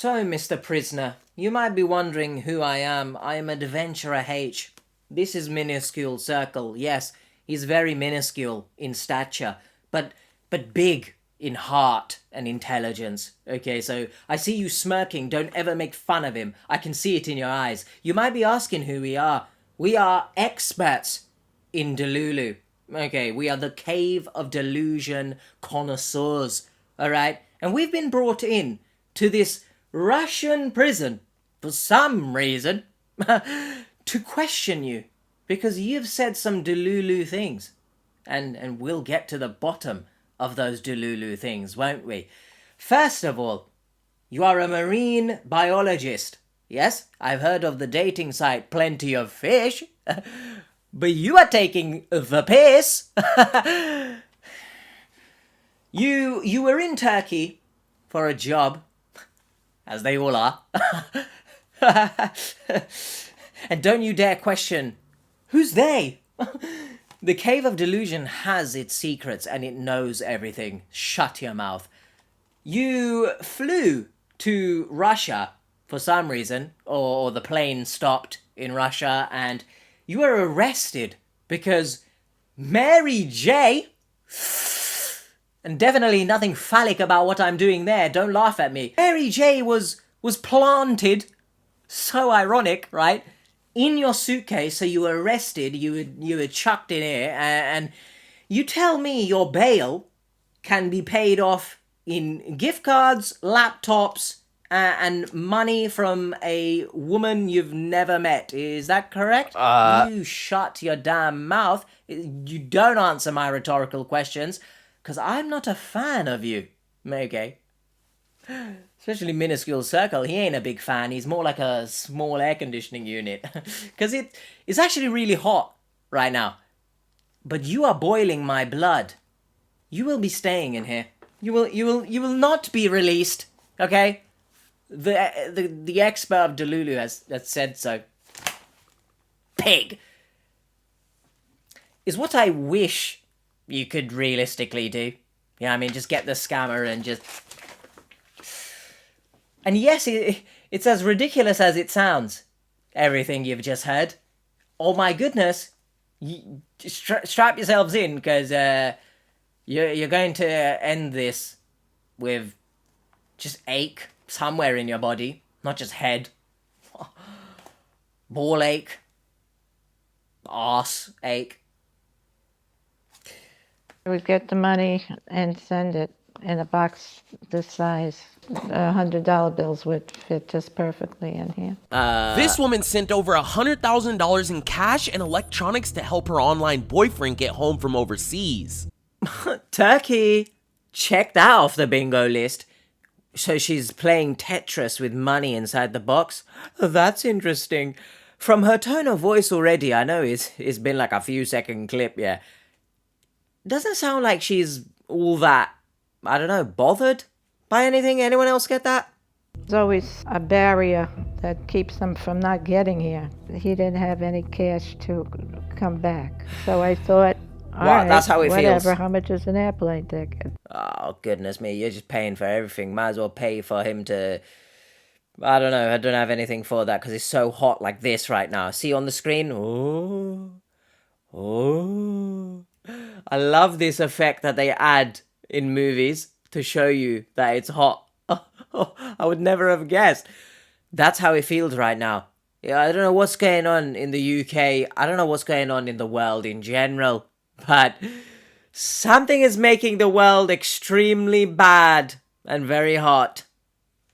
So, Mr. Prisoner, you might be wondering who I am. I am Adventurer H. This is Minuscule Circle. Yes, he's very minuscule in stature, but big in heart and intelligence. Okay, so I see you smirking. Don't ever make fun of him. I can see it in your eyes. You might be asking who we are. We are experts in Delulu. Okay, we are the Cave of Delusion connoisseurs. Alright? And we've been brought in to this Russian prison, for some reason, to question you, because you've said some Delulu things. And we'll get to the bottom of those Delulu things, won't we? First of all, you are a marine biologist. Yes, I've heard of the dating site Plenty of Fish, but you are taking the piss. You were in Turkey for a job, as they all are. And don't you dare question, who's they? The Cave of Delusion has its secrets and it knows everything. Shut your mouth. You flew to Russia for some reason, or the plane stopped in Russia, and you were arrested because Mary J... And definitely nothing phallic about what I'm doing there. Don't laugh at me. Mary J was planted, so ironic, right, in your suitcase. So you were arrested, you were chucked in here, and you tell me your bail can be paid off in gift cards, laptops, and money from a woman you've never met. Is that correct? You shut your damn mouth. You don't answer my rhetorical questions. Because I'm not a fan of you, okay? Especially Minuscule Circle, he ain't a big fan. He's more like a small air conditioning unit. Because it's actually really hot right now. But you are boiling my blood. You will be staying in here. You will not be released, okay? The expert of Delulu has said so. Pig! Is what I wish you could realistically do. Yeah, I mean, just get the scammer and just... And yes, it's as ridiculous as it sounds, everything you've just heard. Oh my goodness, strap yourselves in, because you're going to end this with just ache somewhere in your body, not just head. Ball ache, arse ache. I would get the money and send it in a box this size. $100 bills would fit just perfectly in here. This woman sent over $100,000 in cash and electronics to help her online boyfriend get home from overseas. Turkey! Check that off the bingo list. So she's playing Tetris with money inside the box? That's interesting. From her tone of voice already, I know it's been like a few second clip, yeah. Doesn't sound like she's all that, I don't know, bothered by anything. Anyone else get that? There's always a barrier that keeps them from not getting here. He didn't have any cash to come back. So I thought, all right, that's how it whatever, feels. how much is an airplane ticket? Oh, goodness me, you're just paying for everything. Might as well pay for him to... I don't know, I don't have anything for that because it's so hot like this right now. See on the screen? Oh. I love this effect that they add in movies to show you that it's hot. I would never have guessed. That's how it feels right now. Yeah, I don't know what's going on in the UK. I don't know what's going on in the world in general. But something is making the world extremely bad and very hot.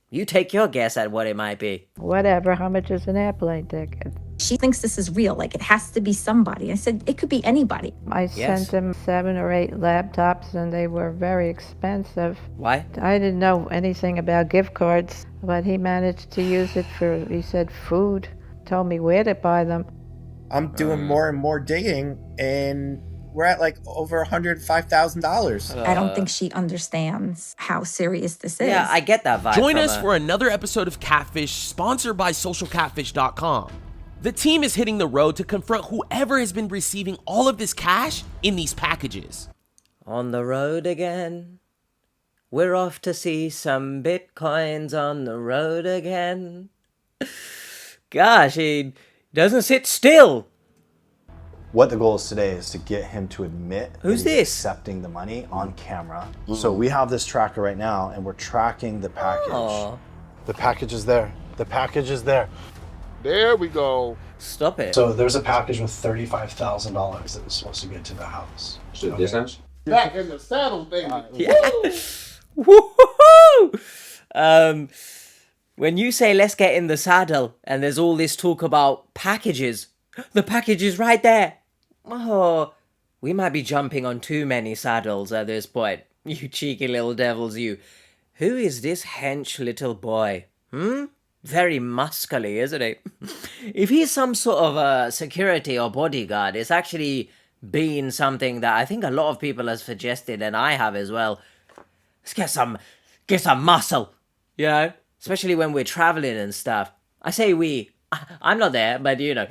You take your guess at what it might be. Whatever, how much is an airplane ticket? She thinks this is real, like it has to be somebody. I said, it could be anybody. I sent him 7 or 8 laptops, and they were very expensive. Why? I didn't know anything about gift cards, but he managed to use it for, he said, food. Told me where to buy them. I'm doing more and more digging, and we're at like over $105,000. I don't think she understands how serious this is. Yeah, I get that vibe. Join us for another episode of Catfish, sponsored by socialcatfish.com. The team is hitting the road to confront whoever has been receiving all of this cash in these packages. On the road again. We're off to see some bitcoins on the road again. Gosh, he doesn't sit still. What the goal is today is to get him to admit Who's that he's this? accepting the money on camera. So we have this tracker right now, and we're tracking the package. Aw. The package is there. The package is there. There we go. Stop it. So there's a package with $35,000 that was supposed to get to the house. So this house? Back in the saddle, baby. Yeah. Woo-hoo-hoo! When you say let's get in the saddle and there's all this talk about packages, the package is right there. Oh, we might be jumping on too many saddles at this point. You cheeky little devils, you. Who is this hench little boy? Very muscly, isn't he? If he's some sort of a security or bodyguard, it's actually been something that I think a lot of people have suggested, and I have as well. Let's get some muscle, you know? Especially when we're traveling and stuff. I say we. I'm not there, but you know.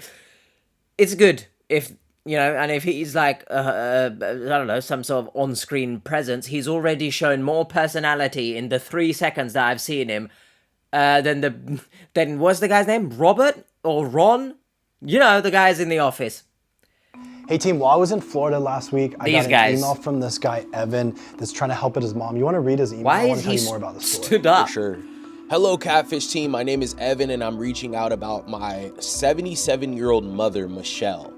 It's good if, you know, and if he's like, I don't know, some sort of on-screen presence, he's already shown more personality in the 3 seconds that I've seen him than what's the guy's name? Robert or Ron? You know, the guys in the office. Hey team, while I was in Florida last week, I These got an guys. email from this guy, Evan, that's trying to help out his mom. You want to read his email? Why I want is to tell he you more about the story. stood up? Sure. Hello, Catfish team. My name is Evan, and I'm reaching out about my 77-year-old mother, Michele.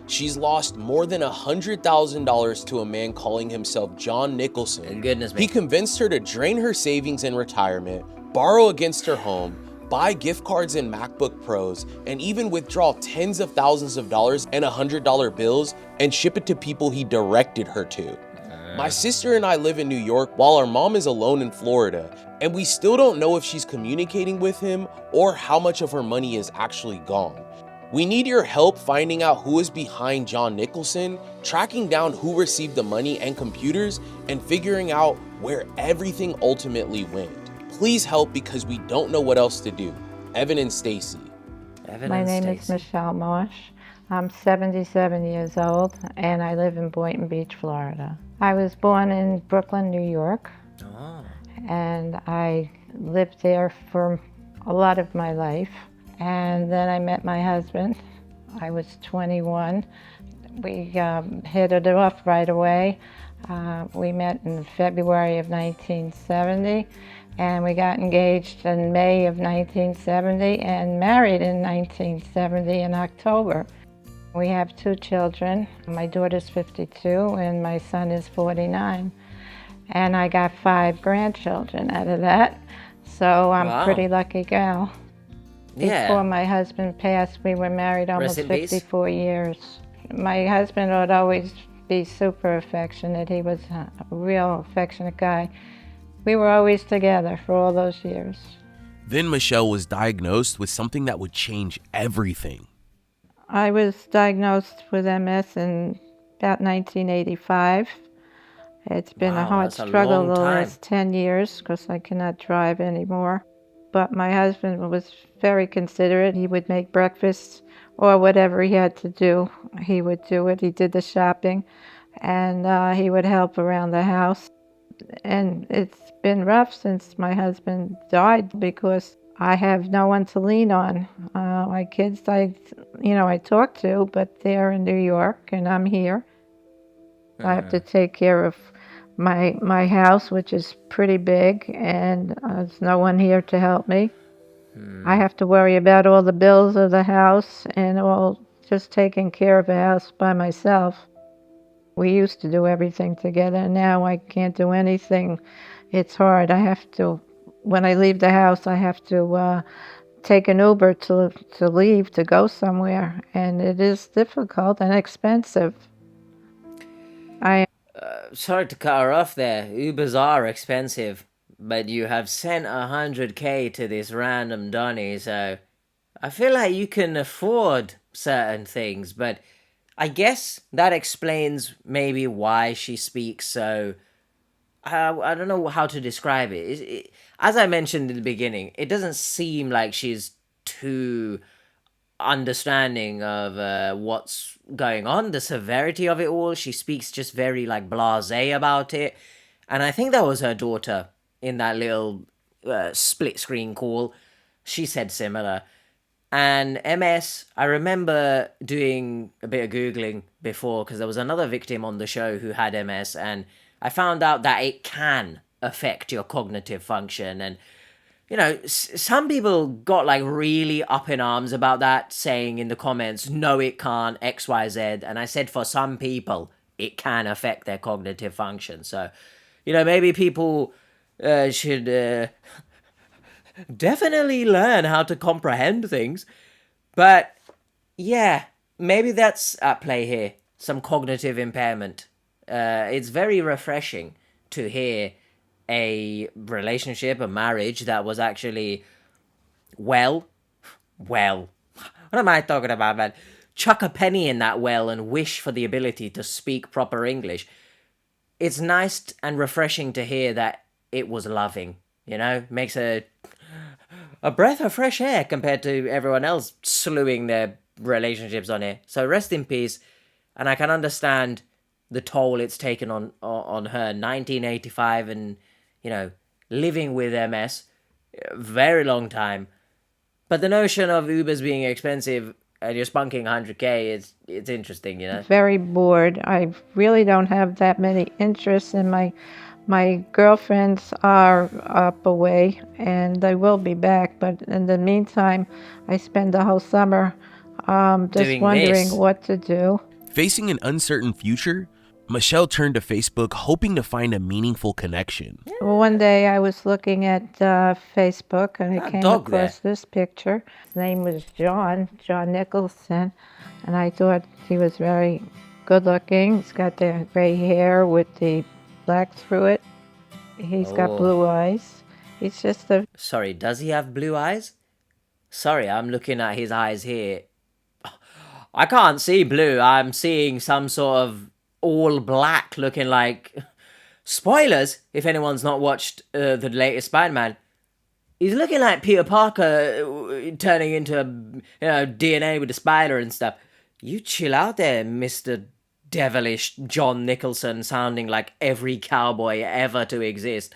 She's lost more than $100,000 to a man calling himself John Nicholson. Goodness me. He convinced her to drain her savings in retirement, borrow against her home, buy gift cards and MacBook Pros, and even withdraw tens of thousands of dollars and $100 bills and ship it to people he directed her to. My sister and I live in New York while our mom is alone in Florida, and we still don't know if she's communicating with him or how much of her money is actually gone. We need your help finding out who is behind John Nicholson, tracking down who received the money and computers, and figuring out where everything ultimately went. Please help because we don't know what else to do. Evan and Stacy. My name is Michele Marsh. I'm 77 years old, and I live in Boynton Beach, Florida. I was born in Brooklyn, New York, and I lived there for a lot of my life. And then I met my husband. I was 21. We hit it off right away. We met in February of 1970, and we got engaged in May of 1970 and married in 1970 in October. We have 2 children. My daughter's 52 and my son is 49. And I got 5 grandchildren out of that. So I'm a pretty lucky gal. Yeah. Before my husband passed, we were married almost Rest in peace. 54 years. My husband would always be super affectionate. He was a real affectionate guy. We were always together for all those years. Then Michele was diagnosed with something that would change everything. I was diagnosed with MS in about 1985. It's been a hard that's a struggle long the time. last 10 years because I cannot drive anymore. But my husband was very considerate. He would make breakfast or whatever he had to do. He would do it. He did the shopping, and he would help around the house. And it's been rough since my husband died because I have no one to lean on. My kids, I talk to, but they're in New York and I'm here. I have to take care of my house, which is pretty big, and there's no one here to help me. I have to worry about all the bills of the house and all just taking care of the house by myself. We used to do everything together. Now I can't do anything. It's hard. When I leave the house, I have to take an Uber to leave, to go somewhere. And it is difficult and expensive. Sorry to cut her off there. Ubers are expensive, but you have sent 100K to this random Donny, so I feel like you can afford certain things, but I guess that explains maybe why she speaks so... I don't know how to describe it. As I mentioned in the beginning, it doesn't seem like she's too understanding of what's going on, the severity of it all. She speaks just very like blasé about it. And I think that was her daughter in that little split screen call. She said similar. And MS, I remember doing a bit of Googling before because there was another victim on the show who had MS, and I found out that it can affect your cognitive function. And, some people got like really up in arms about that, saying in the comments, no, it can't, XYZ. And I said, for some people, it can affect their cognitive function. So, maybe people should definitely learn how to comprehend things. But yeah, maybe that's at play here. Some cognitive impairment. It's very refreshing to hear a relationship, a marriage that was actually well. What am I talking about, man? Chuck a penny in that well and wish for the ability to speak proper English. It's nice and refreshing to hear that it was loving, makes a breath of fresh air compared to everyone else slewing their relationships on it. So rest in peace, and I can understand the toll it's taken on her. 1985, and living with MS, very long time. But the notion of Ubers being expensive and you're spunking 100K, it's interesting, Very bored. I really don't have that many interests in my girlfriends are up away, and they will be back. But in the meantime, I spend the whole summer just Doing wondering this. what to do. Facing an uncertain future, Michele turned to Facebook hoping to find a meaningful connection. One day I was looking at Facebook, and I came dog across this picture. His name was John Nicholson, and I thought he was very good looking. He's got the gray hair with the black through it. He's got blue eyes. He's just a... Sorry, does he have blue eyes? Sorry, I'm looking at his eyes here. I can't see blue. I'm seeing some sort of all black looking like... Spoilers, if anyone's not watched the latest Spider-Man. He's looking like Peter Parker turning into DNA with the spider and stuff. You chill out there, Mr. Devilish John Nicholson, sounding like every cowboy ever to exist.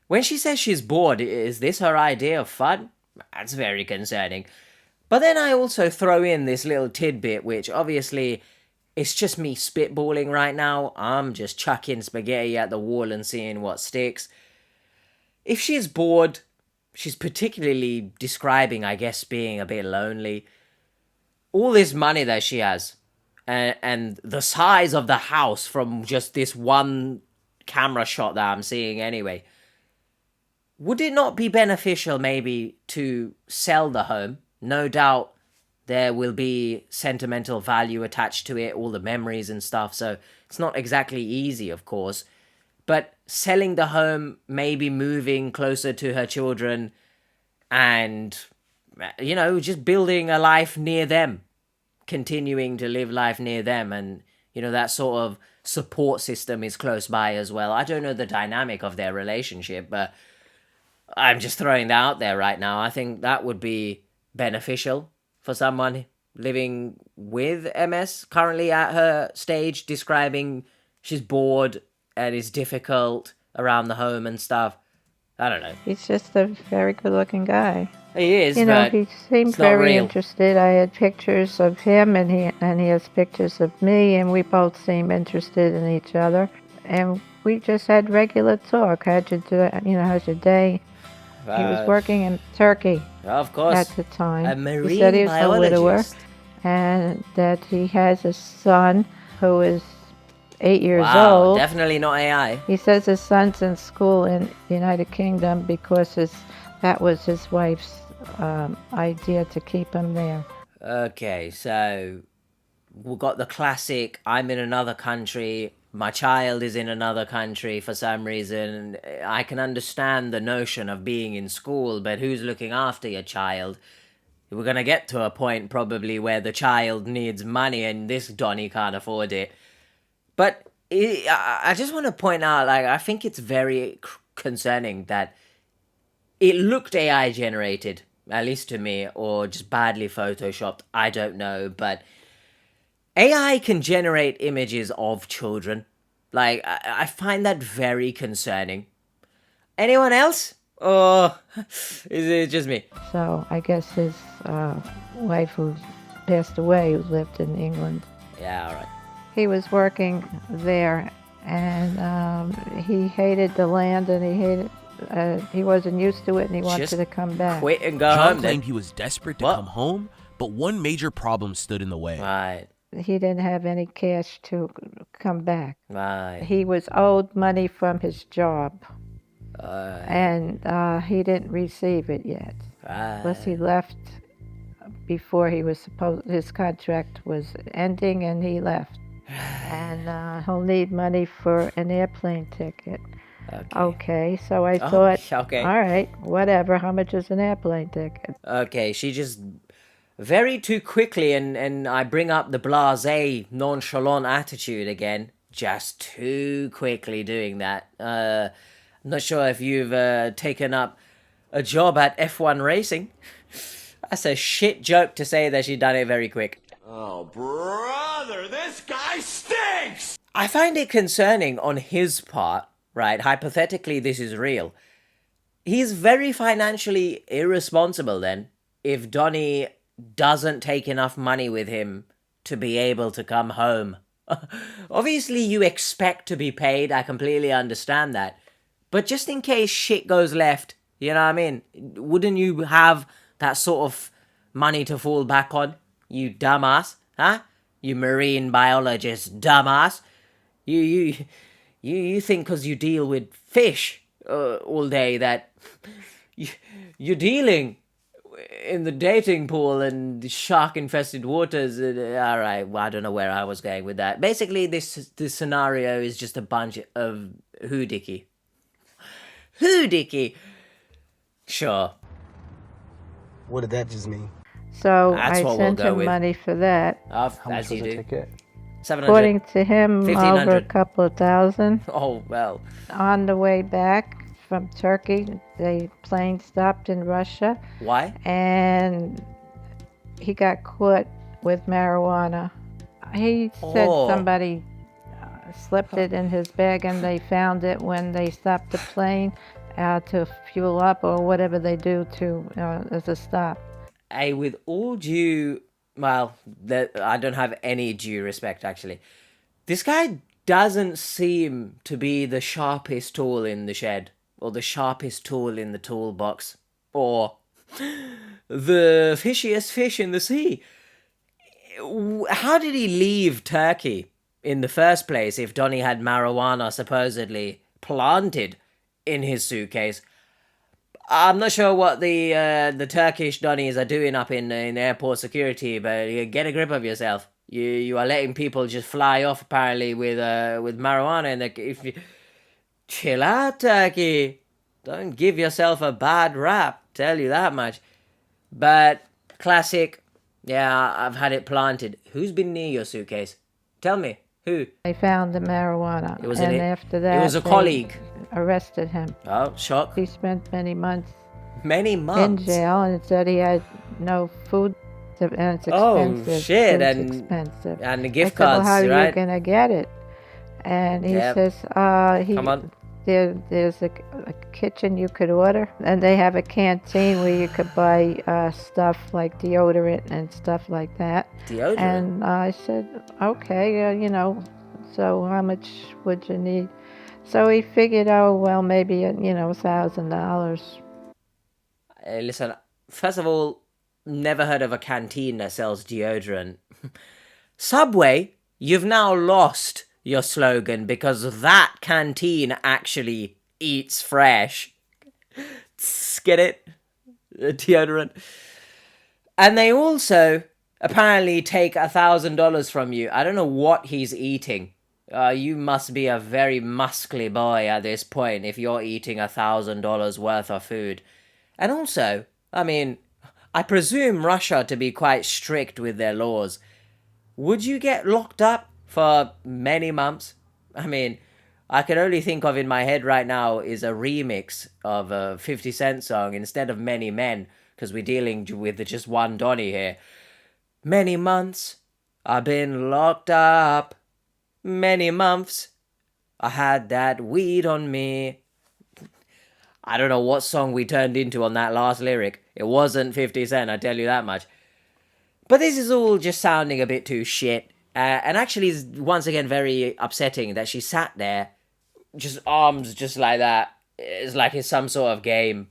When she says she's bored, is this her idea of fun? That's very concerning. But then I also throw in this little tidbit, which obviously it's just me spitballing right now. I'm just chucking spaghetti at the wall and seeing what sticks. If she's bored, she's particularly describing, I guess, being a bit lonely. All this money that she has, and the size of the house from just this one camera shot that I'm seeing anyway. Would it not be beneficial maybe to sell the home? No doubt there will be sentimental value attached to it, all the memories and stuff, so it's not exactly easy, of course. But selling the home, maybe moving closer to her children, and, just building a life near them, continuing to live life near them, and, that sort of support system is close by as well. I don't know the dynamic of their relationship, but I'm just throwing that out there right now. I think that would be beneficial for someone living with MS, currently at her stage, describing she's bored and it's difficult around the home and stuff. I don't know. He's just a very good-looking guy. He is, but he seemed it's not very real. interested. I had pictures of him, and he has pictures of me, and we both seem interested in each other. And we just had regular talk. How's your day? He was working in Turkey Of course. at the time. A marine He said he was a widower, biologist. and that he has a son who is 8 years Wow, old. definitely not AI. He says his son's in school in the United Kingdom because that was his wife's idea to keep him there. Okay, so we've got the classic, I'm in another country, my child is in another country for some reason. I can understand the notion of being in school, but who's looking after your child? We're going to get to a point probably where the child needs money and this Donny can't afford it. But I just want to point out, I think it's very concerning that it looked AI generated, at least to me, or just badly photoshopped. I don't know, but AI can generate images of children. Like, I find that very concerning. Anyone else? Or is it just me? So I guess his wife, who passed away, who lived in England, Yeah, alright. he was working there, and he hated the land, and he wasn't used to it, and he wanted Just to come back. Quit and go John home claimed then. he was desperate to What? come home, but one major problem stood in the way. Right, He didn't have any cash to come back. right. He was owed money from his job, and he didn't receive it yet. Plus, he left before his contract was ending, and he left. And he'll need money for an airplane ticket. Okay, so I thought, okay. all right, whatever. How much is an airplane ticket? Okay, she just very too quickly, and I bring up the blasé, nonchalant attitude again. Just too quickly doing that. I'm not sure if you've taken up a job at F1 racing. That's a shit joke to say that she done it very quick. Oh, brother, this guy stinks! I find it concerning on his part, right? Hypothetically, this is real. He's very financially irresponsible then if Donnie doesn't take enough money with him to be able to come home. Obviously, you expect to be paid. I completely understand that. But just in case shit goes left, you know what I mean? Wouldn't you have that sort of money to fall back on? You dumbass, huh? You marine biologist dumbass. You think because you deal with fish all day that you're dealing in the dating pool and shark-infested waters. All right, well, I don't know where I was going with that. Basically, this scenario is just a bunch of hoodicky. Hoodicky. Sure. What did that just mean? So That's I what we'll sent go him with. money for that. How much As was you the do. ticket? 700. According to him, over 1,500. a couple of thousand. Oh, well. On the way back from Turkey, the plane stopped in Russia, Why? and he got caught with marijuana. He said Oh. somebody slipped it in his bag, and they found it when they stopped the plane to fuel up or whatever they do to as a stop. Hey, with all due, well, I don't have any due respect, actually. This guy doesn't seem to be the sharpest tool in the shed, or the sharpest tool in the toolbox, or the fishiest fish in the sea. How did he leave Turkey in the first place if Donnie had marijuana supposedly planted in his suitcase? I'm not sure what the Turkish Donnies are doing up in airport security, but get a grip of yourself. You are letting people just fly off apparently with marijuana, and if you chill out, Turkey, don't give yourself a bad rap. Tell you that much. But classic, yeah, I've had it planted. Who's been near your suitcase? Tell me who. They found the marijuana, It was and an- after that, It was a they colleague. arrested him. Oh, shock. He spent many months Many in months. jail, and it said he had no food, and it's Oh, expensive. shit, Food's and- expensive. And the I gift said, well, cards, how are right? you gonna get it? And he Yep. says, Come on. there's a kitchen you could order, and they have a canteen where you could buy stuff like deodorant and stuff like that. Deodorant. And I said, okay, so how much would you need? So he figured, oh, well, maybe, $1,000. Listen, first of all, never heard of a canteen that sells deodorant. Subway, you've now lost your slogan because that canteen actually eats fresh. Get it? Deodorant. And they also apparently take $1,000 from you. I don't know what he's eating. You must be a very muscly boy at this point if you're eating $1,000 worth of food. And also, I mean, I presume Russia to be quite strict with their laws. Would you get locked up for many months? I mean, I can only think of in my head right now is a remix of a 50 Cent song instead of Many Men, because we're dealing with just one Donnie here. Many months I've been locked up. Many months I had that weed on me. I don't know what song we turned into on that last lyric. It wasn't 50 Cent, I tell you that much. But this is all just sounding a bit too shit. And actually, it's once again very upsetting that she sat there, just arms just like that. It's like it's some sort of game.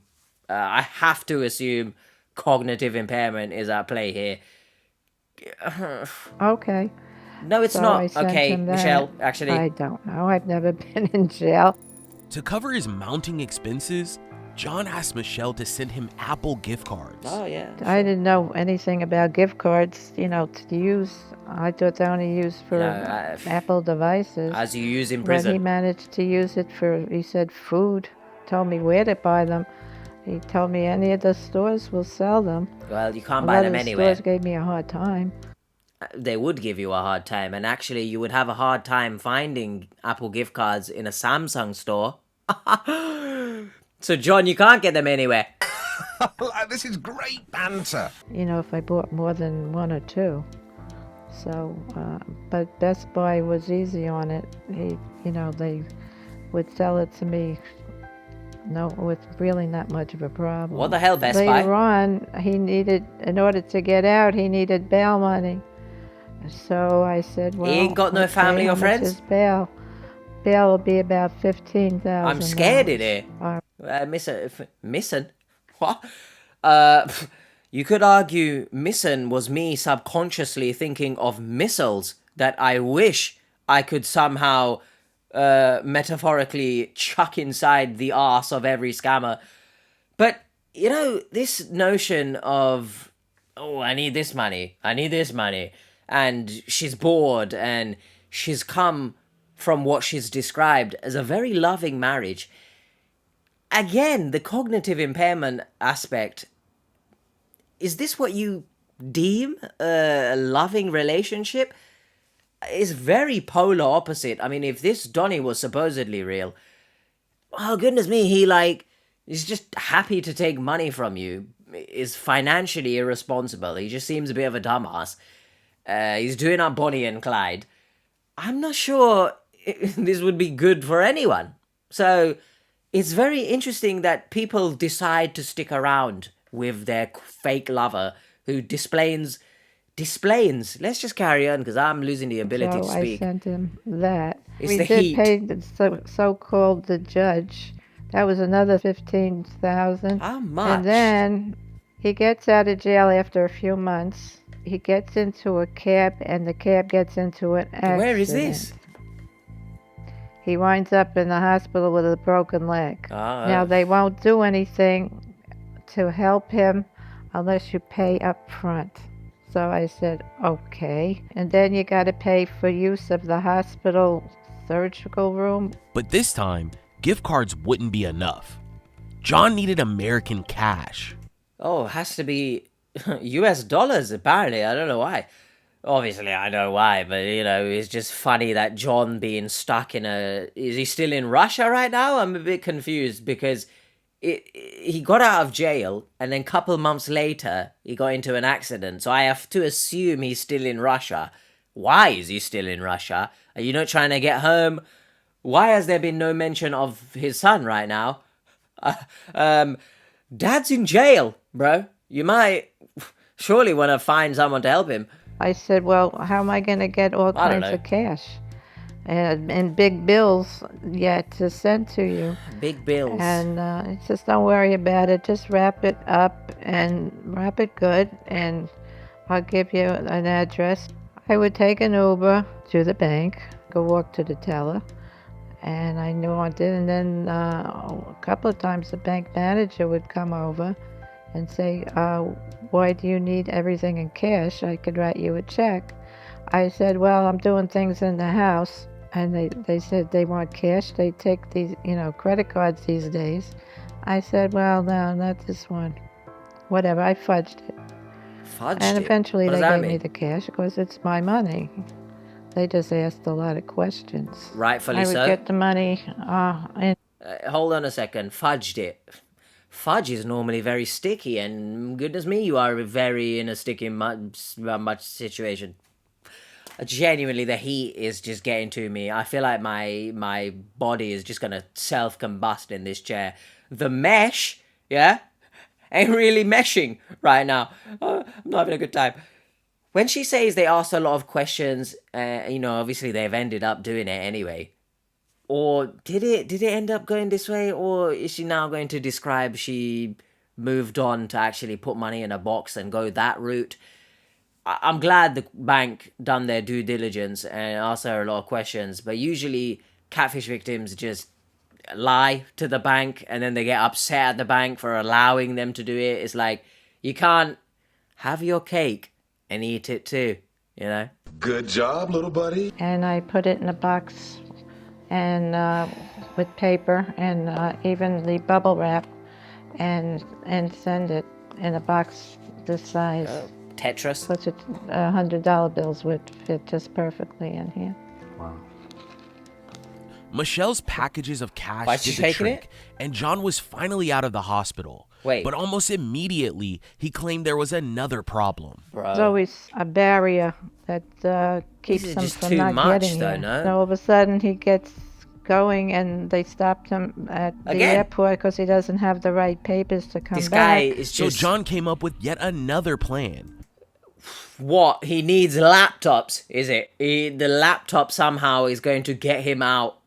I have to assume cognitive impairment is at play here. Okay. No, it's So not. I sent Okay, him that. Michelle, actually. I don't know. I've never been in jail. To cover his mounting expenses, John asked Michele to send him Apple gift cards. Oh, yeah. I didn't know anything about gift cards, to use. I thought they only used for Apple devices. As you use in But prison. he managed to use it for, he said, food. Told me where to buy them. He told me any of the stores will sell them. Well, you can't A buy lot them of the anywhere. stores gave me a hard time. They would give you a hard time, and actually you would have a hard time finding Apple gift cards in a Samsung store. So John, you can't get them anywhere. This is great banter. If I bought more than one or two. So, but Best Buy was easy on it. They would sell it to me, with really not much of a problem. What the hell, Best Buy? Later on, in order to get out, he needed bail money. So I said, well, He ain't got no family or how much friends? is bail? Bail will be about $15,000. I'm scared of it. Missing? What? You could argue missing was me subconsciously thinking of missiles that I wish I could somehow metaphorically chuck inside the arse of every scammer. But, this notion of, I need this money, and she's bored, and she's come from what she's described as a very loving marriage. Again, the cognitive impairment aspect, is this what you deem a loving relationship? It's very polar opposite. I mean, if this Donnie was supposedly real, oh goodness me, he's just happy to take money from you, is financially irresponsible, he just seems a bit of a dumbass. He's doing up Bonnie and Clyde. I'm not sure this would be good for anyone. So it's very interesting that people decide to stick around with their fake lover who displays. Let's just carry on because I'm losing the ability to speak. I sent him that. It's we the did heat. pay the so-called the judge. That was another $15,000. How much? And then he gets out of jail after a few months. He gets into a cab, and the cab gets into an accident. Where is this? He winds up in the hospital with a broken leg. Ah, Now, they won't do anything to help him unless you pay up front. So I said, okay. And then you got to pay for use of the hospital surgical room. But this time, gift cards wouldn't be enough. John needed American cash. Oh, it has to be US dollars, apparently. I don't know why. Obviously, I know why, but, it's just funny that John being stuck in Is he still in Russia right now? I'm a bit confused because he got out of jail, and then a couple months later, he got into an accident. So I have to assume he's still in Russia. Why is he still in Russia? Are you not trying to get home? Why has there been no mention of his son right now? Dad's in jail, bro. You might surely want to find someone to help him. I said, well, how am I going to get all kinds of cash? And big bills yet to send to you. Big bills. And he says, don't worry about it. Just wrap it up and wrap it good, and I'll give you an address. I would take an Uber to the bank, go walk to the teller, and I knew I did. And then a couple of times the bank manager would come over and say, why do you need everything in cash? I could write you a check. I said, well, I'm doing things in the house. And they said they want cash. They take these, credit cards these days. I said, well, no, not this one. Whatever, I fudged it. And eventually they gave me the cash because it's my money. They just asked a lot of questions. Rightfully so. I would get the money. Hold on a second. Fudged it. Fudge is normally very sticky, and goodness me, you are very in a sticky much situation. Genuinely, the heat is just getting to me. I feel like my body is just gonna self-combust in this chair. The mesh, yeah, ain't really meshing right now. I'm not having a good time. When she says they asked a lot of questions, obviously they've ended up doing it anyway. Or did it end up going this way? Or is she now going to describe she moved on to actually put money in a box and go that route? I'm glad the bank done their due diligence and asked her a lot of questions. But usually catfish victims just lie to the bank and then they get upset at the bank for allowing them to do it. It's like, you can't have your cake and eat it too, you know? Good job, little buddy. And I put it in a box and with paper and evenly bubble wrap and send it in a box this size. Tetris. Such $100 bills would fit just perfectly in here. Wow. Michelle's packages of cash Why's she did the taking trick, and John was finally out of the hospital. Wait. But almost immediately, he claimed there was another problem. There's always a barrier that keeps This is him just from too not much, getting though, here. no? So all of a sudden he gets going and they stopped him at the Again? airport because he doesn't have the right papers to come This back. guy is So just... John came up with yet another plan. What? He needs laptops, is it? The laptop somehow is going to get him out.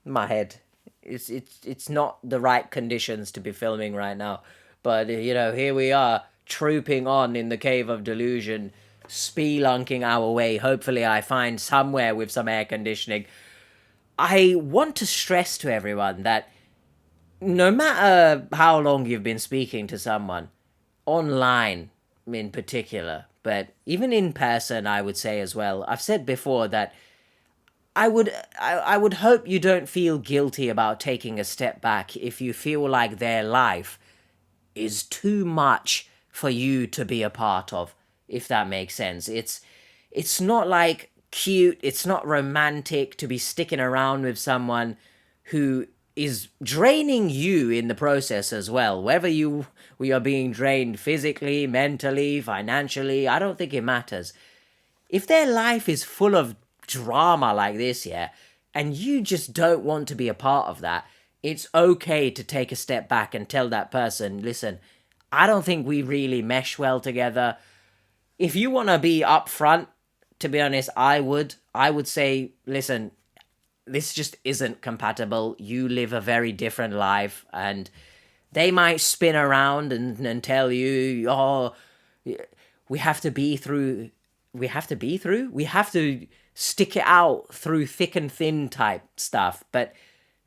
My head. It's not the right conditions to be filming right now. But, here we are, trooping on in the Cave of Delusion, spelunking our way. Hopefully I find somewhere with some air conditioning. I want to stress to everyone that no matter how long you've been speaking to someone, online in particular, but even in person, I would say as well, I've said before that I would hope you don't feel guilty about taking a step back if you feel like their life is too much for you to be a part of, if that makes sense. It's not like cute, it's not romantic to be sticking around with someone who is draining you in the process as well. Whether we are being drained physically, mentally, financially, I don't think it matters. If their life is full of drama like this, yeah, and you just don't want to be a part of that, it's okay to take a step back and tell that person, listen, I don't think we really mesh well together. If you want to be upfront, to be honest, I would say, listen, this just isn't compatible. You live a very different life, and they might spin around and tell you, oh, we have to stick it out through thick and thin type stuff. But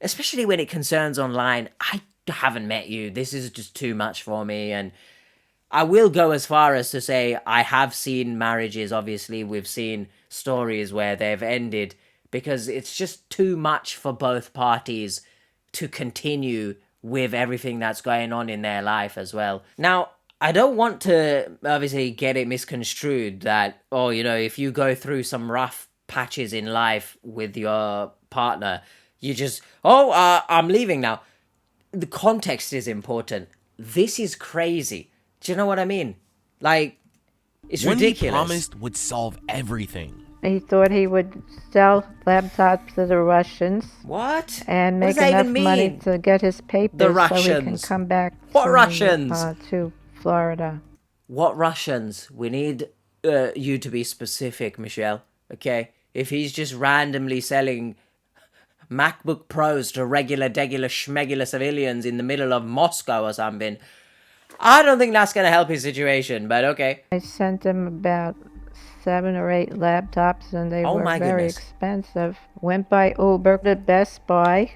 especially when it concerns online, I haven't met you. This is just too much for me. And I will go as far as to say I have seen marriages, obviously. We've seen stories where they've ended because it's just too much for both parties to continue with everything that's going on in their life as well. Now, I don't want to obviously get it misconstrued that, if you go through some rough patches in life with your partner, you just, I'm leaving now. The context is important. This is crazy. Do you know what I mean? Like, it's ridiculous. He promised would solve everything. He thought he would sell laptops to the Russians. What? And What make does that enough even money mean? to get his papers The so he can Russians. come back What Russians? To Florida. What Russians? We need you to be specific, Michele, okay? If he's just randomly selling MacBook Pros to regular, schmegular civilians in the middle of Moscow or something, I don't think that's going to help his situation, but okay. I sent him about 7 or 8 laptops, and they were very expensive. Went by Uber to Best Buy,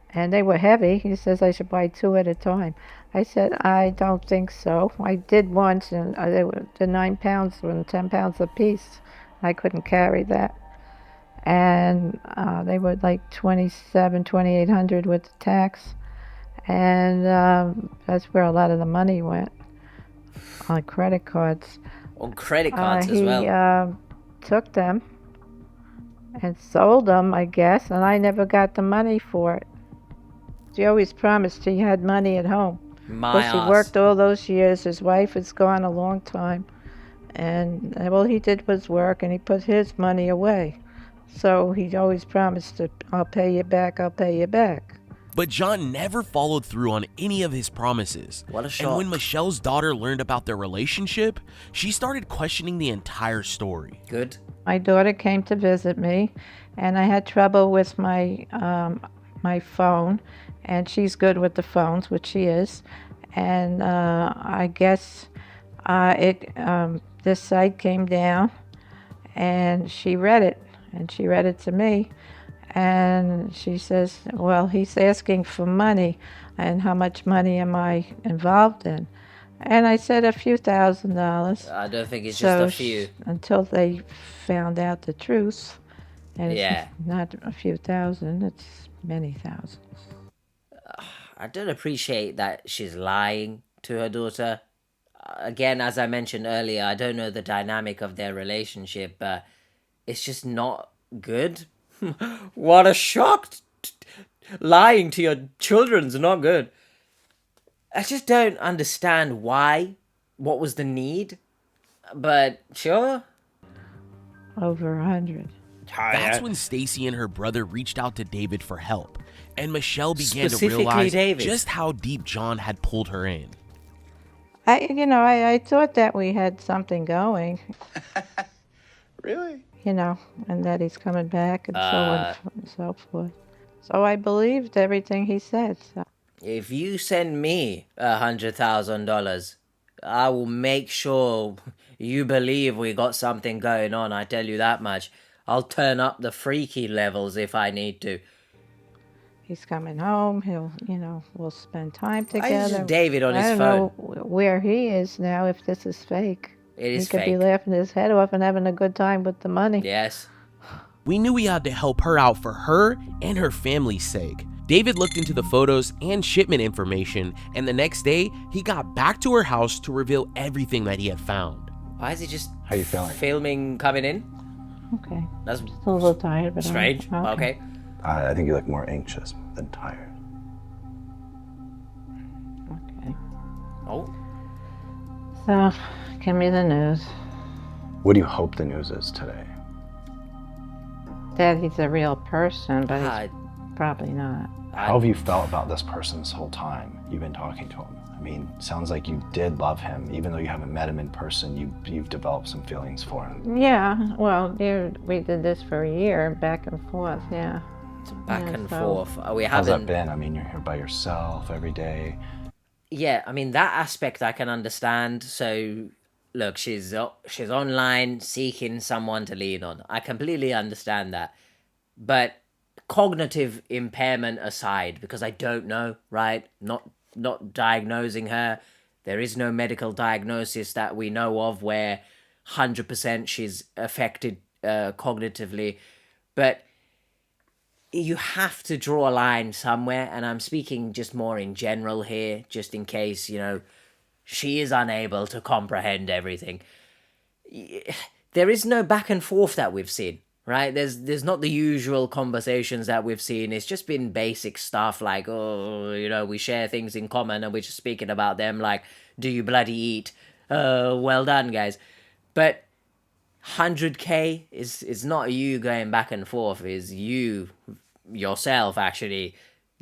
and they were heavy. He says I should buy 2 at a time. I said, I don't think so. I did once, and the 9 pounds were 10 pounds a piece. I couldn't carry that. And they were like $2,800 with the tax. And that's where a lot of the money went, on credit cards. On credit cards as well. He took them and sold them, I guess, and I never got the money for it. She always promised he had money at home. My He worked all those years. His wife is gone a long time. And all he did was work, and he put his money away. So he always promised to, I'll pay you back, I'll pay you back. But John never followed through on any of his promises. What a shock. And when Michelle's daughter learned about their relationship, she started questioning the entire story. Good. My daughter came to visit me, and I had trouble with my my phone, and she's good with the phones, which she is. And I guess this site came down, and she read it, to me. And she says, well, he's asking for money, and how much money am I involved in? And I said a few $1,000s. I don't think it's just a few. Until they found out the truth. And Yeah. it's not a few thousand, it's many thousands. I don't appreciate that she's lying to her daughter. Again, as I mentioned earlier, I don't know the dynamic of their relationship, but it's just not good. What a shock. Lying to your children's not good. I just don't understand why. What was the need? But sure. Over 100. That's when Stacy and her brother reached out to David for help, and Michelle began to Specifically realize David. just how deep John had pulled her in. I thought that we had something going, Really? and that he's coming back and so on and so forth. So I believed everything he said. So. If you send me $100,000, I will make sure you believe we got something going on. I tell you that much. I'll turn up the freaky levels if I need to. He's coming home. He'll, we'll spend time Why is together. just David on his I don't phone? know where he is now, if this is fake. It is He could be fake. laughing his head off and having a good time with the money. Yes. We knew we had to help her out for her and her family's sake. David looked into the photos and shipment information, and the next day, he got back to her house to reveal everything that he had found. Why is he just How you feeling? filming coming in? Okay. That's Still a little tired, but strange. I'm Okay. I think you look more anxious than tired. Okay. Oh. So, give me the news. What do you hope the news is today? That he's a real person, but Ah, he's probably not. How have you felt about this person this whole time you've been talking to him? I mean, sounds like you did love him, even though you haven't met him in person. You've developed some feelings for him. Yeah, well, we did this for a year, back and forth, yeah. It's back Yeah, and so- forth. We How's that haven't. been? I mean, you're here by yourself every day. Yeah, I mean that aspect I can understand. So, look, she's online seeking someone to lean on. I completely understand that, but cognitive impairment aside, because I don't know, right? Not diagnosing her. There is no medical diagnosis that we know of where 100% she's affected cognitively, but you have to draw a line somewhere, and I'm speaking just more in general here, just in case, she is unable to comprehend everything. There is no back and forth that we've seen, right? There's not the usual conversations that we've seen. It's just been basic stuff like, we share things in common and we're just speaking about them like, do you bloody eat? Well done, guys. But 100K is not you going back and forth, is you yourself actually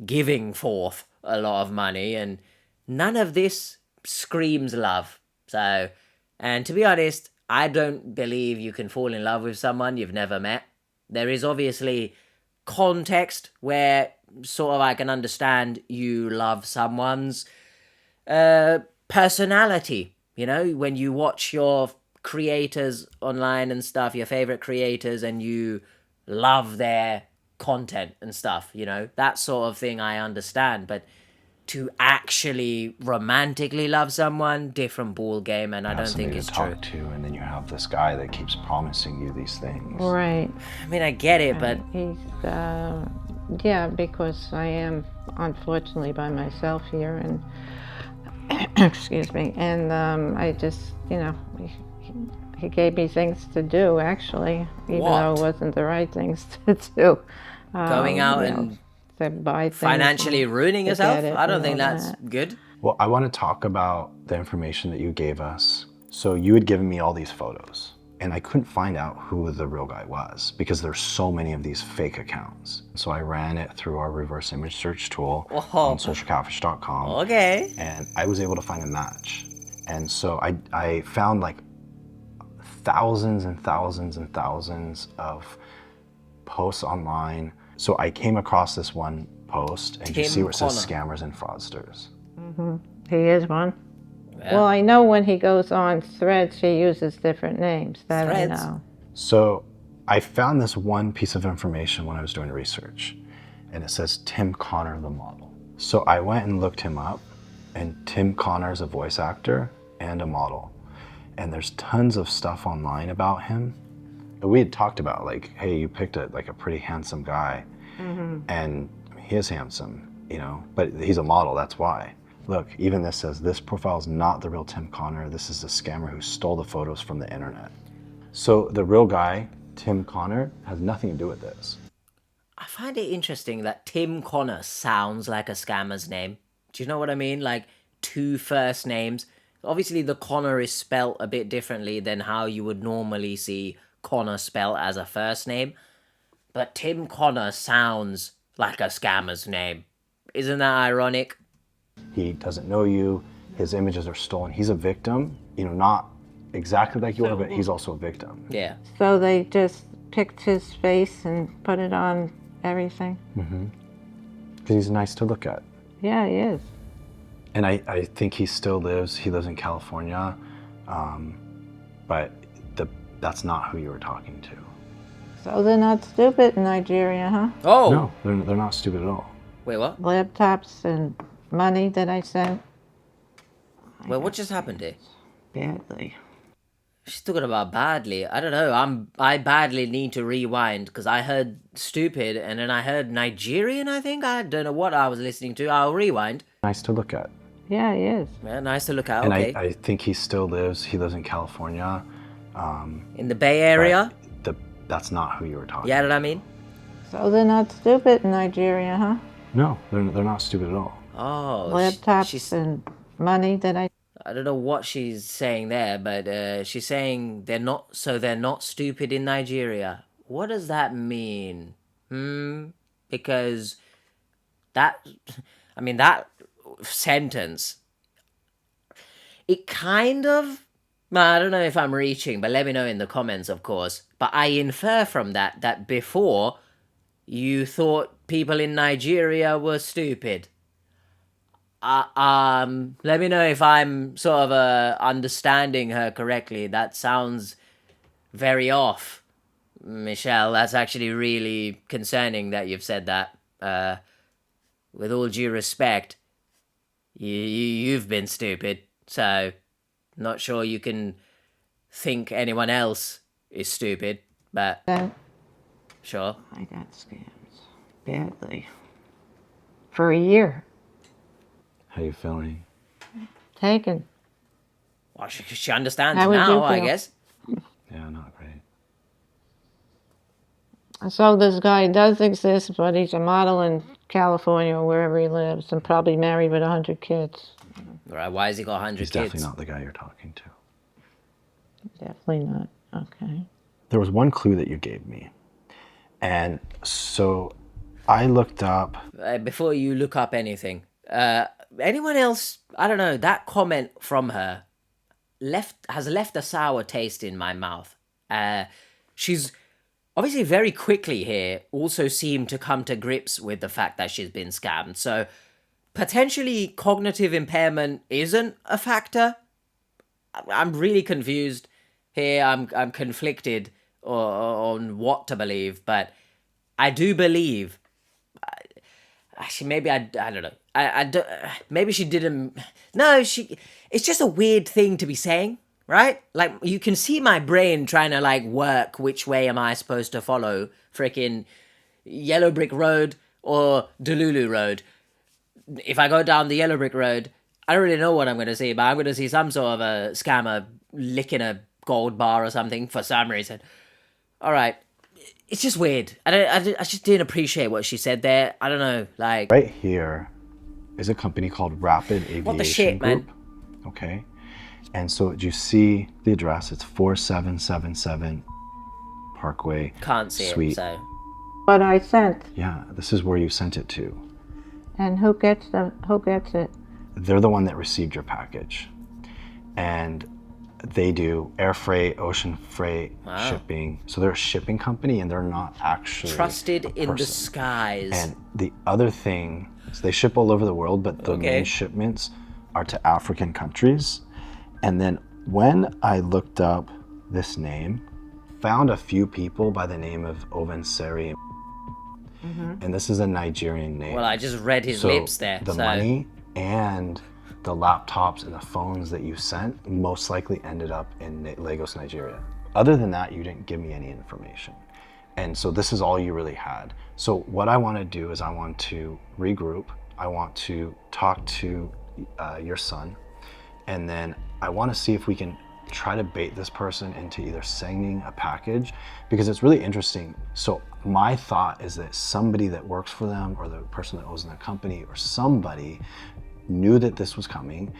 giving forth a lot of money, and none of this screams love. So, and to be honest, I don't believe you can fall in love with someone you've never met. There is obviously context where sort of I can understand you love someone's personality, when you watch your creators online and stuff, your favorite creators, and you love their content and stuff, that sort of thing I understand. But to actually romantically love someone, different ball game, and I don't think it's true. Talk to, and then you have this guy that keeps promising you these things. Right. I mean, I get it, but He's, yeah, because I am unfortunately by myself here, and excuse me, and I just, he gave me things to do, actually, even though it wasn't the right things to do. Going out and to buy things financially and ruining to yourself, get it I don't and think all that's that. good. Well, I want to talk about the information that you gave us So you had given me all these photos, and I couldn't find out who the real guy was because there's so many of these fake accounts. So I ran it through our reverse image search tool on socialcatfish.com. Okay. And I was able to find a match. And so I found like thousands and thousands and thousands of posts online. So I came across this one post, and you see where it says scammers and fraudsters. He is one. Yeah. Well, I know when he goes on Threads, he uses different names. That Threads? I know. So I found this one piece of information when I was doing research, and it says Tim Connor the model. So I went and looked him up, and Tim Connor is a voice actor and a model. And there's tons of stuff online about him. We had talked about like, hey, you picked a pretty handsome guy, and he is handsome, you know, but he's a model, that's why. Look, even this says, this profile is not the real Tim Connor. This is a scammer who stole the photos from the internet. So the real guy, Tim Connor, has nothing to do with this. I find it interesting that Tim Connor sounds like a scammer's name. Do you know what I mean? Like 2 first names. Obviously, the Connor is spelt a bit differently than how you would normally see Connor spelled as a first name. But Tim Connor sounds like a scammer's name. Isn't that ironic? He doesn't know you. His images are stolen. He's a victim, you know, not exactly like you are, but he's also a victim. Yeah. So they just picked his face and put it on everything? Because he's nice to look at. Yeah, he is. And I think he still lives. He lives in California, but that's not who you were talking to. So they're not stupid in Nigeria, huh? Oh! No, they're not stupid at all. Wait, what? Laptops and money that I sent. Well, what just happened here? Badly. She's talking about badly. I don't know. I badly need to rewind because I heard stupid and then I heard Nigerian, I think. I don't know what I was listening to. I'll rewind. Nice to look at. Yeah, he is. Yeah, nice to look at. And Okay. I think he lives in California. In the Bay Area? But that's not who you were talking Yeah, to. what I mean? So they're not stupid in Nigeria, huh? No, they're not stupid at all. Oh. Laptops and money that I don't know what she's saying there, but she's saying they're not stupid in Nigeria. What does that mean? Because that sentence, it kind of, I don't know if I'm reaching, but let me know in the comments, of course. But I infer from that before you thought people in Nigeria were stupid. Let me know if I'm sort of understanding her correctly. That sounds very off, Michele. That's actually really concerning that you've said that. With all due respect, you've been stupid, so not sure you can think anyone else is stupid, but sure. I got scammed badly. For a year. How you feeling? Taken. Well, she understands How would now, you I feel? guess. Yeah, not great. So this guy does exist, but he's a model in California or wherever he lives, and probably married with 100 kids. Right, why has he got 100 He's kids? definitely not the guy you're talking to. Definitely not. Okay. There was one clue that you gave me. And so I looked up. Before you look up anything, anyone else, I don't know, that comment from her has left a sour taste in my mouth. She's obviously very quickly here also seemed to come to grips with the fact that she's been scammed. So potentially cognitive impairment isn't a factor. I'm really confused here. I'm conflicted on what to believe, but I do believe. Actually, maybe I don't know. I don't, maybe she didn't. No, it's just a weird thing to be saying, right? Like, you can see my brain trying to, like, work which way am I supposed to follow. Freaking Yellow Brick Road or Delulu Road. If I go down the Yellow Brick Road, I don't really know what I'm going to see, but I'm going to see some sort of a scammer licking a gold bar or something for some reason. All right. It's just weird. I just didn't appreciate what she said there. I don't know, like... Right here is a company called Rapid Aviation What the shit, Group. man? Okay. And so do you see the address? It's 4777 Parkway Can't see Suite. it, so. But I sent. Yeah, this is where you sent it to. And who gets it? They're the one that received your package. And they do air freight, ocean freight, shipping. So they're a shipping company and they're not actually Trusted a in the person. skies. And the other thing is they ship all over the world, but the main shipments are to African countries. And then when I looked up this name, found a few people by the name of Ovenseri. And this is a Nigerian name. Well, I just read his lips there. The money and the laptops and the phones that you sent most likely ended up in Lagos, Nigeria. Other than that, you didn't give me any information. And so this is all you really had. So what I want to do is I want to regroup. I want to talk to your son. And then I want to see if we can try to bait this person into either sending a package, because it's really interesting. So my thought is that somebody that works for them or the person that owns the company or somebody knew that this was coming,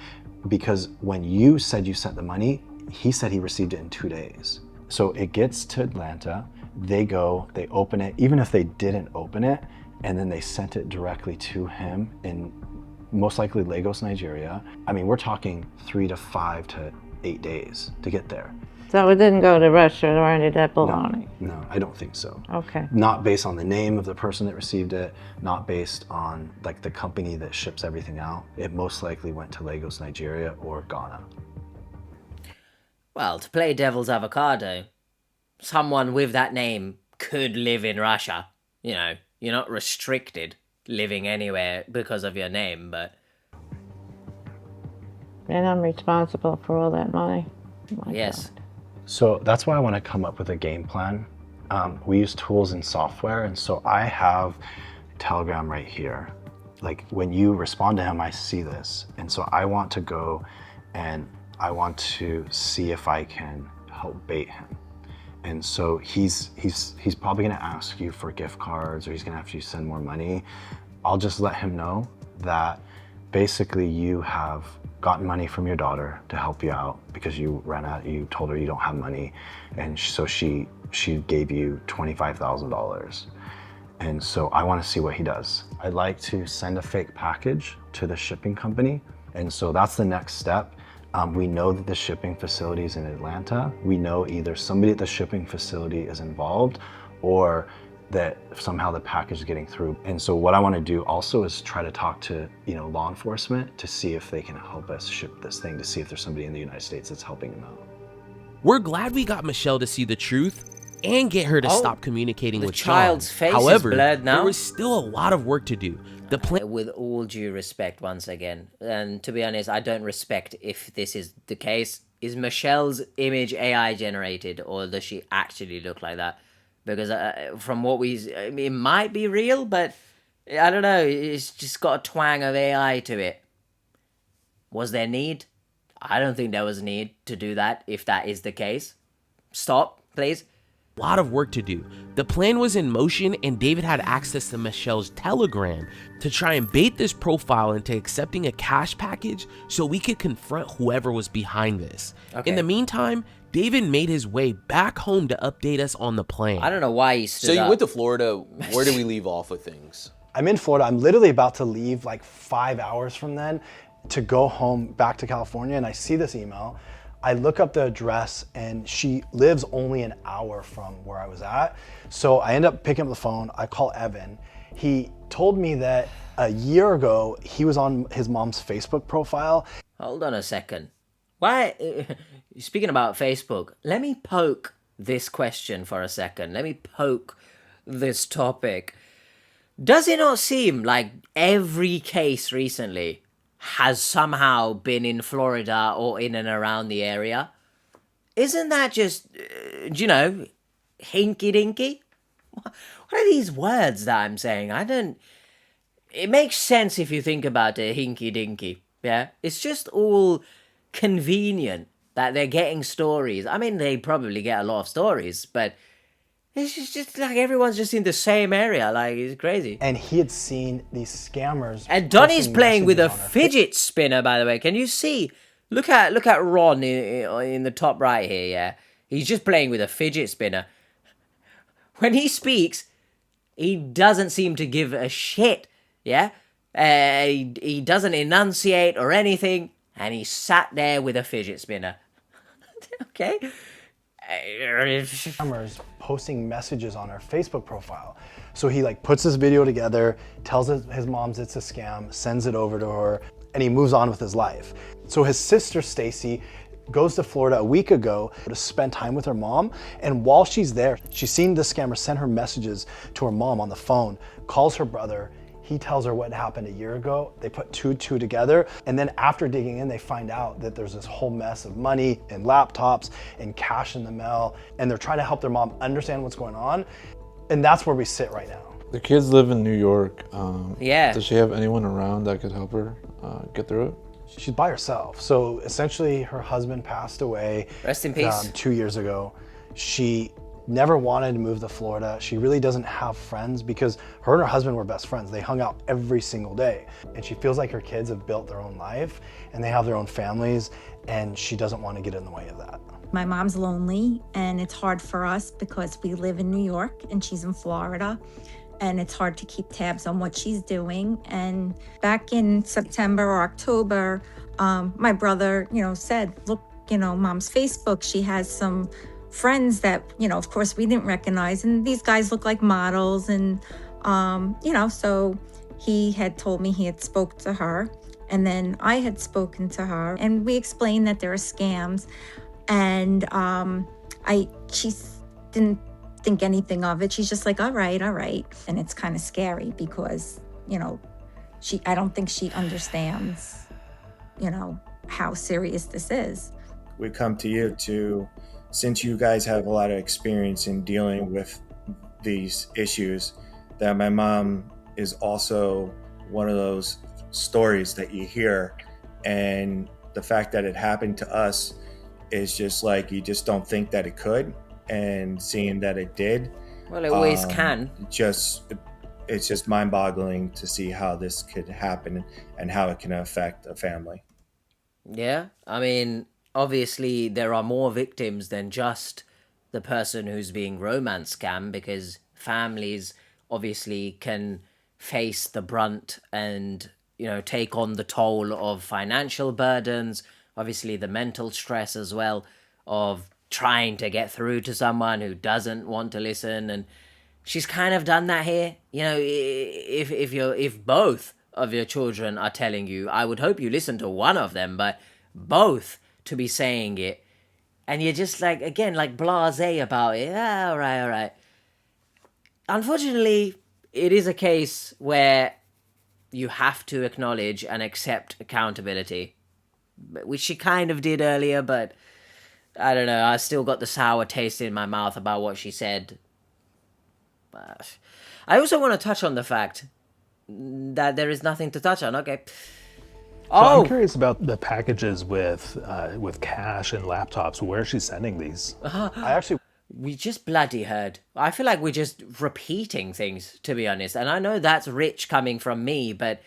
because when you said you sent the money, he said he received it in 2 days. So it gets to Atlanta, they go, they open it, even if they didn't open it, and then they sent it directly to him in most likely Lagos, Nigeria. I mean, we're talking 3 to 5 to 8 days to get there. So it didn't go to Russia or any of that baloney? No, I don't think so. Okay. Not based on the name of the person that received it, not based on like the company that ships everything out. It most likely went to Lagos, Nigeria or Ghana. Well, to play devil's avocado, someone with that name could live in Russia. You know, you're not restricted living anywhere because of your name, but... And I'm responsible for all that money. My yes. God. So that's why I want to come up with a game plan. We use tools and software, and so I have Telegram right here. Like when you respond to him, I see this. And so I want to go and I want to see if I can help bait him. And so he's probably gonna ask you for gift cards, or he's gonna have you send more money. I'll just let him know that basically you have gotten money from your daughter to help you out because you told her you don't have money, and so she gave you $25,000. And so I want to see what he does. I'd like to send a fake package to the shipping company, and so that's the next step. We know that the shipping facility is in Atlanta. We know either somebody at the shipping facility is involved or that somehow the package is getting through. And so what I want to do also is try to talk to, law enforcement to see if they can help us ship this thing, to see if there's somebody in the United States that's helping them out. We're glad we got Michele to see the truth and get her to stop communicating with John. The child's face However, is blurred now. there was still a lot of work to do. The plan... With all due respect, once again, and to be honest, I don't respect if this is the case. Is Michele's image AI generated, or does she actually look like that? Because from what it might be real, but I don't know. It's just got a twang of AI to it. Was there need? I don't think there was need to do that, if that is the case. Stop, please. Lot of work to do. The plan was in motion, and David had access to Michele's Telegram to try and bait this profile into accepting a cash package so we could confront whoever was behind this. Okay. In the meantime, David made his way back home to update us on the plan. I don't know why he stood So up. you went to Florida. Where do we leave off with things? I'm in Florida. I'm literally about to leave like 5 hours from then to go home back to California, and I see this email. I look up the address, and she lives only an hour from where I was at. So I end up picking up the phone. I call Evan. He told me that a year ago, he was on his mom's Facebook profile. Hold on a second. Why? Speaking about Facebook, let me poke this question for a second. Let me poke this topic. Does it not seem like every case recently has somehow been in Florida or in and around the area? Isn't that just, hinky-dinky? What are these words that I'm saying? It makes sense if you think about it, hinky-dinky, yeah? It's just all convenient that they're getting stories. I mean, they probably get a lot of stories, but it's just like everyone's just in the same area. Like, it's crazy. And he had seen these scammers. And Donnie's posting playing with a messages on her fidget spinner, by the way. Can you see Look at Ron in the top right here, yeah? He's just playing with a fidget spinner. When he speaks, he doesn't seem to give a shit, yeah? He doesn't enunciate or anything, and he sat there with a fidget spinner. Okay? Cameras posting messages on her Facebook profile. So he like puts this video together, tells his moms it's a scam, sends it over to her, and he moves on with his life. So his sister Stacy goes to Florida a week ago to spend time with her mom, and while she's there, she's seen the scammer send her messages to her mom on the phone, calls her brother. He tells her what happened a year ago. They put two together, and then after digging in, they find out that there's this whole mess of money and laptops and cash in the mail, and they're trying to help their mom understand what's going on, and that's where we sit right now. The kids live in New York. Yeah. Does she have anyone around that could help her get through it? She's by herself. So essentially, her husband passed away. Rest in peace. 2 years ago. She never wanted to move to Florida. She really doesn't have friends because her and her husband were best friends. They hung out every single day. And she feels like her kids have built their own life and they have their own families, and she doesn't want to get in the way of that. My mom's lonely, and it's hard for us because we live in New York and she's in Florida, and it's hard to keep tabs on what she's doing. And back in September or October, my brother, said, look, mom's Facebook, she has some friends that, of course we didn't recognize, and these guys look like models, and so he had told me he had spoke to her, and then I had spoken to her, and we explained that there are scams, and she didn't think anything of it. She's just like, all right, and it's kind of scary because I don't think she understands how serious this is. We come to you since you guys have a lot of experience in dealing with these issues, that my mom is also one of those stories that you hear, and the fact that it happened to us is just like, you just don't think that it could, and seeing that it did, Well, it always can. It's just mind-boggling to see how this could happen and how it can affect a family. Yeah, I mean, obviously there are more victims than just the person who's being romance scammed, because families obviously can face the brunt and, take on the toll of financial burdens, obviously the mental stress as well of trying to get through to someone who doesn't want to listen. And she's kind of done that here. If both of your children are telling you, I would hope you listen to one of them, but both to be saying it, and you're just like, again, like blasé about it. All right. Unfortunately, it is a case where you have to acknowledge and accept accountability, which she kind of did earlier, but I don't know, I still got the sour taste in my mouth about what she said. I also want to touch on the fact that there is nothing to touch on. Okay. So I'm curious about the packages with cash and laptops. Where is she sending these? We just bloody heard. I feel like we're just repeating things, to be honest. And I know that's rich coming from me, but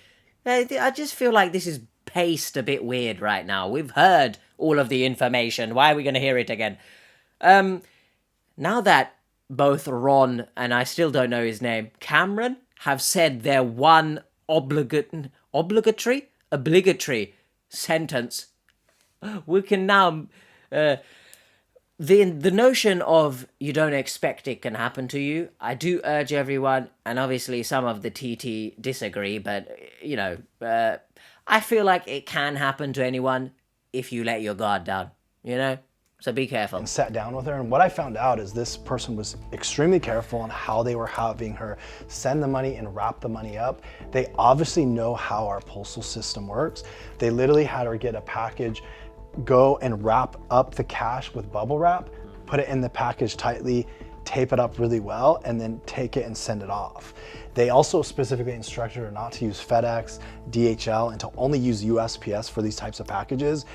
I just feel like this is paced a bit weird right now. We've heard all of the information. Why are we going to hear it again? Now that both Ron and I still don't know his name, Cameron, have said their one obligatory sentence, we can now the notion of you don't expect it can happen to you. I do urge everyone, and obviously some of the TT disagree, but I feel like it can happen to anyone if you let your guard down, So be careful. And sat down with her, and what I found out is this person was extremely careful on how they were having her send the money and wrap the money up. They obviously know how our postal system works. They literally had her get a package, go and wrap up the cash with bubble wrap, put it in the package tightly, tape it up really well, and then take it and send it off. They also specifically instructed her not to use FedEx, DHL, and to only use USPS for these types of packages.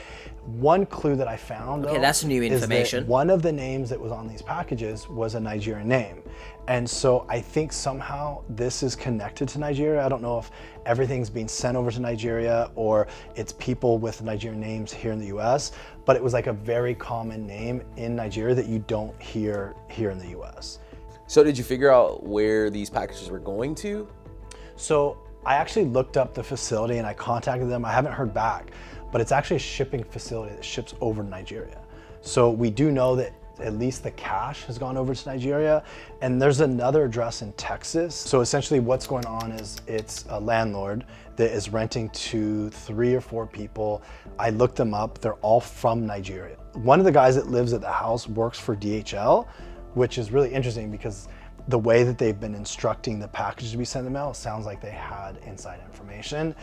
One clue that I found, Okay, though, that's new is information. that one of the names that was on these packages was a Nigerian name. And so I think somehow this is connected to Nigeria. I don't know if everything's being sent over to Nigeria or it's people with Nigerian names here in the US, but it was like a very common name in Nigeria that you don't hear here in the US. So did you figure out where these packages were going to? So I actually looked up the facility and I contacted them. I haven't heard back, but it's actually a shipping facility that ships over to Nigeria. So we do know that at least the cash has gone over to Nigeria, and there's another address in Texas. So essentially what's going on is it's a landlord that is renting to 3 or 4 people. I looked them up, they're all from Nigeria. One of the guys that lives at the house works for DHL, which is really interesting because the way that they've been instructing the package to be sent in the mail sounds like they had inside information,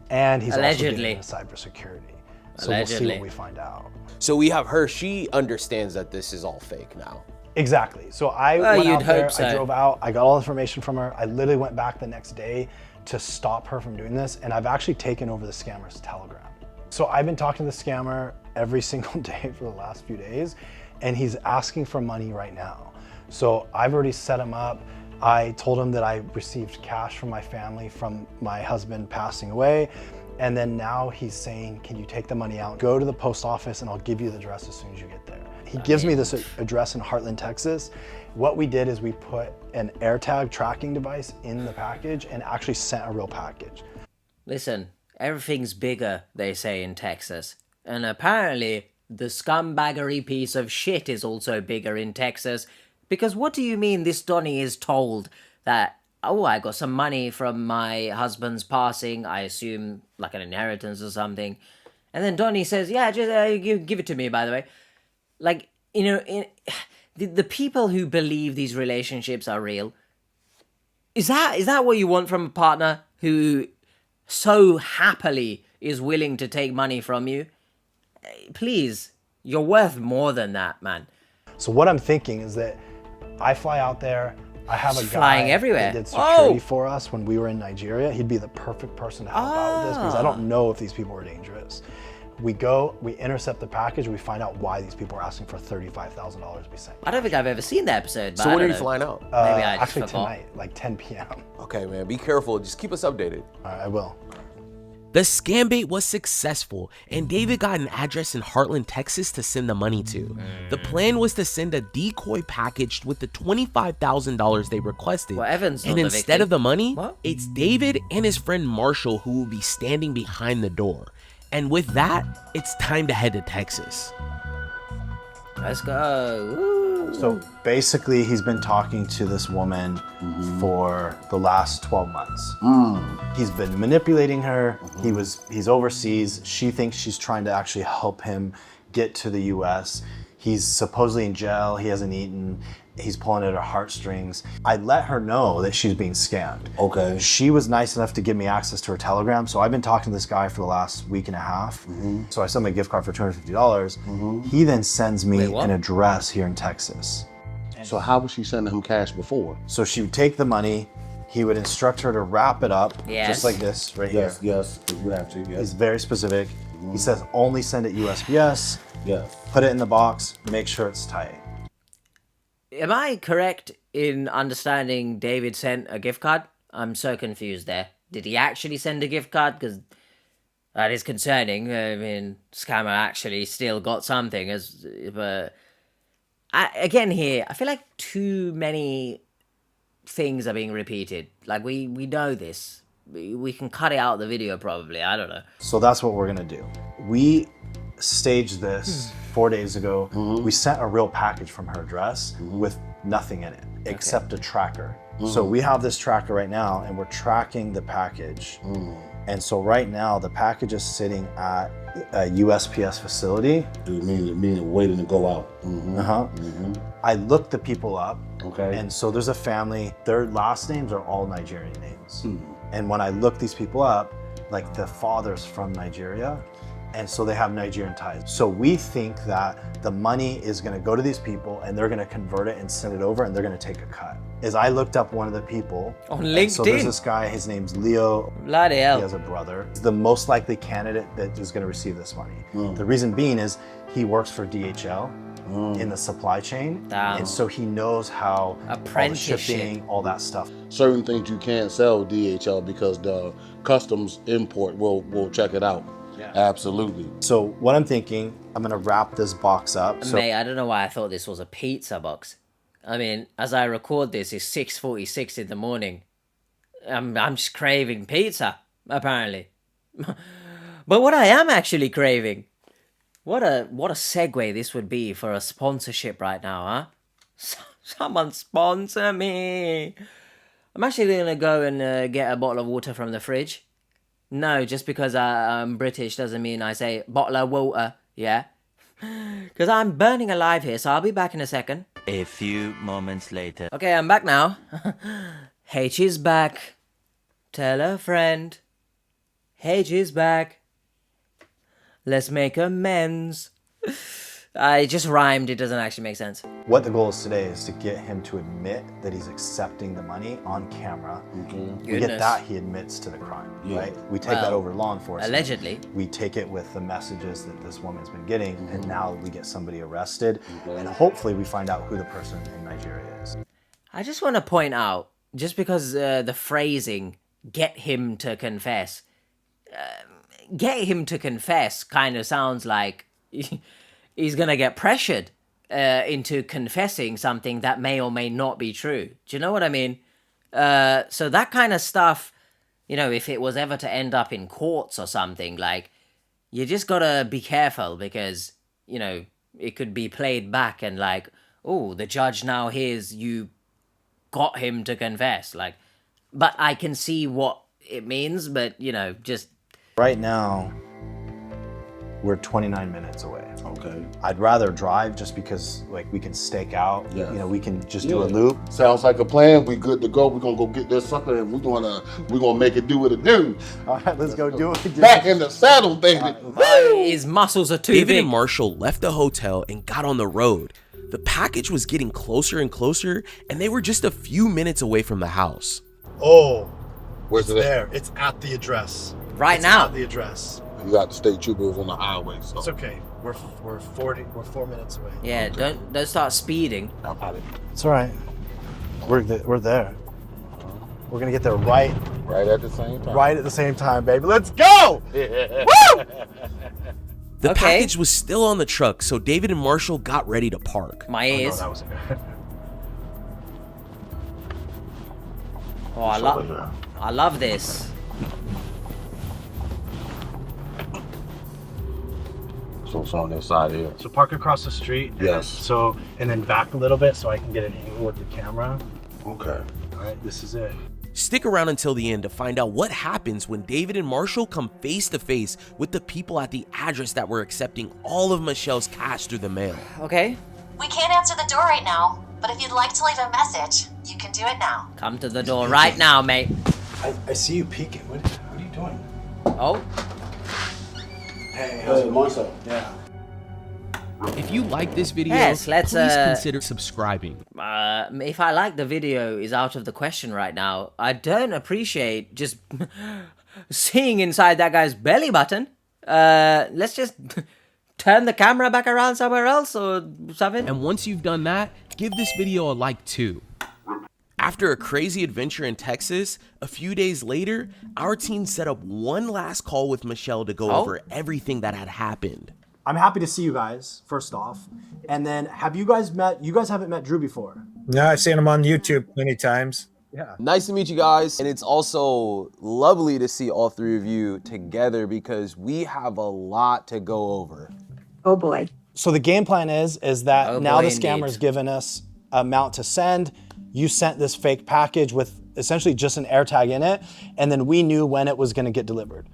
and he's also getting into cybersecurity. So we'll see what we find out. So we have her, she understands that this is all fake now. Exactly. So I went out there, I drove out, I got all the information from her. I literally went back the next day to stop her from doing this, and I've actually taken over the scammer's Telegram. So I've been talking to the scammer every single day for the last few days, and he's asking for money right now. So I've already set him up. I told him that I received cash from my family from my husband passing away. And then now he's saying, can you take the money out, go to the post office, and I'll give you the address as soon as you get there. He gives me this address in Heartland, Texas. What we did is we put an AirTag tracking device in the package and actually sent a real package. Listen, everything's bigger, they say in Texas. And apparently, the scumbaggery piece of shit is also bigger in Texas. Because what do you mean this Donnie is told that, oh, I got some money from my husband's passing, I assume like an inheritance or something. And then Donnie says, yeah, just give it to me, by the way. Like, you know, the people who believe these relationships are real, is that what you want from a partner who so happily is willing to take money from you? Please, you're worth more than that, man. So what I'm thinking is that I fly out there, I have a guy flying everywhere. that did security for us when we were in Nigeria. He'd be the perfect person to help out with this because I don't know if these people are dangerous. We go, we intercept the package, we find out why these people are asking for $35,000 to be sent. I don't think I've ever seen that episode. But So when are you flying out? Maybe I just actually forgot. tonight, like 10 p.m. Okay, man, be careful. Just keep us updated. All right, I will. The scam bait was successful, and David got an address in Heartland, Texas to send the money to. The plan was to send a decoy package with the $25,000 they requested. Well, Evan's not and the instead victim. of the money, What? it's David and his friend Marshall who will be standing behind the door. And with that, it's time to head to Texas. Let's go. Woo. So basically, he's been talking to this woman for the last 12 months. He's been manipulating her. He's overseas. She thinks she's trying to actually help him get to the US. He's supposedly in jail. He hasn't eaten. He's pulling at her heartstrings. I let her know that she's being scammed. Okay. She was nice enough to give me access to her Telegram. So I've been talking to this guy for the last week and a half. So I sent him a gift card for $250. He then sends me an address here in Texas. So how was she sending him cash before? So she would take the money. He would instruct her to wrap it up, just like this right here. Yes, you have to. He's very specific. He says only send it USPS. Yes. Put it in the box. Make sure it's tight. Am I correct in understanding David sent a gift card? I'm so confused there. Did he actually send a gift card? Because that is concerning. I mean, scammer actually still got something. But again here, I feel like too many things are being repeated. Like, we know this. We can cut it out of the video probably. I don't know. So that's what we're going to do. We staged this 4 days ago. We sent a real package from her address with nothing in it except a tracker. So we have this tracker right now and we're tracking the package. And so right now the package is sitting at a USPS facility. Meaning waiting to go out. I looked the people up. Okay. And so there's a family, their last names are all Nigerian names. And when I look these people up, like the father's from Nigeria And so they have Nigerian ties. So we think that the money is gonna go to these people and they're gonna convert it and send it over and they're gonna take a cut. As I looked up one of the people. On LinkedIn? So there's this guy, his name's Leo. Bloody hell. He has a brother. He's the most likely candidate that is gonna receive this money. The reason being is he works for DHL in the supply chain. Damn. And so he knows how all the Apprenticeship. shipping, all that stuff. Certain things you can't sell DHL because the customs import will check it out. Yeah. Absolutely. So what I'm thinking, I'm gonna wrap this box up. So Mate, I don't know why I thought this was a pizza box. I mean, as I record this, it's 6:46 in the morning. I'm just craving pizza, apparently. But what I am actually craving, what a segue this would be for a sponsorship right now, huh? Someone sponsor me. I'm actually gonna go and get a bottle of water from the fridge. No, just because I'm British doesn't mean I say bottle of water, yeah? Because I'm burning alive here, so I'll be back in a second. A few moments later. Okay, I'm back now. H is back. Tell a friend. H is back. Let's make amends. I just rhymed, it doesn't actually make sense. What the goal is today is to get him to admit that he's accepting the money on camera. We get that, he admits to the crime, right? We take that over law enforcement. Allegedly. We take it with the messages that this woman's been getting, and now we get somebody arrested, and hopefully we find out who the person in Nigeria is. I just want to point out, just because the phrasing, get him to confess kind of sounds like he's gonna get pressured into confessing something that may or may not be true. Do you know what I mean? So that kind of stuff, you know, if it was ever to end up in courts or something, like, you just gotta be careful because, you know, it could be played back and like, oh, the judge now hears you got him to confess. Like, but I can see what it means, but, you know, just... Right now, we're 29 minutes away. Okay. I'd rather drive just because, like, we can stake out. Yeah. You know, we can just do a loop. Sounds like a plan. We good to go. We're gonna go get this sucker and we're gonna make it do what it do. All right, let's go do it. Back in the saddle, baby. His muscles are too David big. and Marshall left the hotel and got on the road. The package was getting closer and closer, and they were just a few minutes away from the house. Oh, Where's it at? there. It's at the address. Right now. At the address. You got the state troopers on the highway, so It's okay. We're 4 minutes away. Yeah, don't start speeding. It's all right. We're there. We're gonna get there right at the same time. Right at the same time, baby. Let's go! Woo! The package was still on the truck, so David and Marshall got ready to park. My ears. that was it. Oh, I love this. So it's on this side here. So park across the street. Yes. So, and then back a little bit so I can get an angle with the camera. Okay. All right, this is it. Stick around until the end to find out what happens when David and Marshall come face to face with the people at the address that were accepting all of Michelle's cash through the mail. Okay. We can't answer the door right now, but if you'd like to leave a message, you can do it now. Come to the door right now, mate. I see you peeking. What are you doing? Oh. Hey, Marcel. Yeah. If you like this video, Yes, let's, please consider subscribing. If I like the video is out of the question right now. I don't appreciate just seeing inside that guy's belly button. Let's just turn the camera back around somewhere else or something. And once you've done that, give this video a like too. After a crazy adventure in Texas, a few days later, our team set up one last call with Michele to go over everything that had happened. I'm happy to see you guys, first off. And then, have you guys haven't met Drew before? No, I've seen him on YouTube many times. Yeah. Nice to meet you guys. And it's also lovely to see all three of you together because we have a lot to go over. Oh boy. So the game plan is that now the indeed. scammer's given us an amount to send. You sent this fake package with essentially just an AirTag in it, and then we knew when it was gonna get delivered.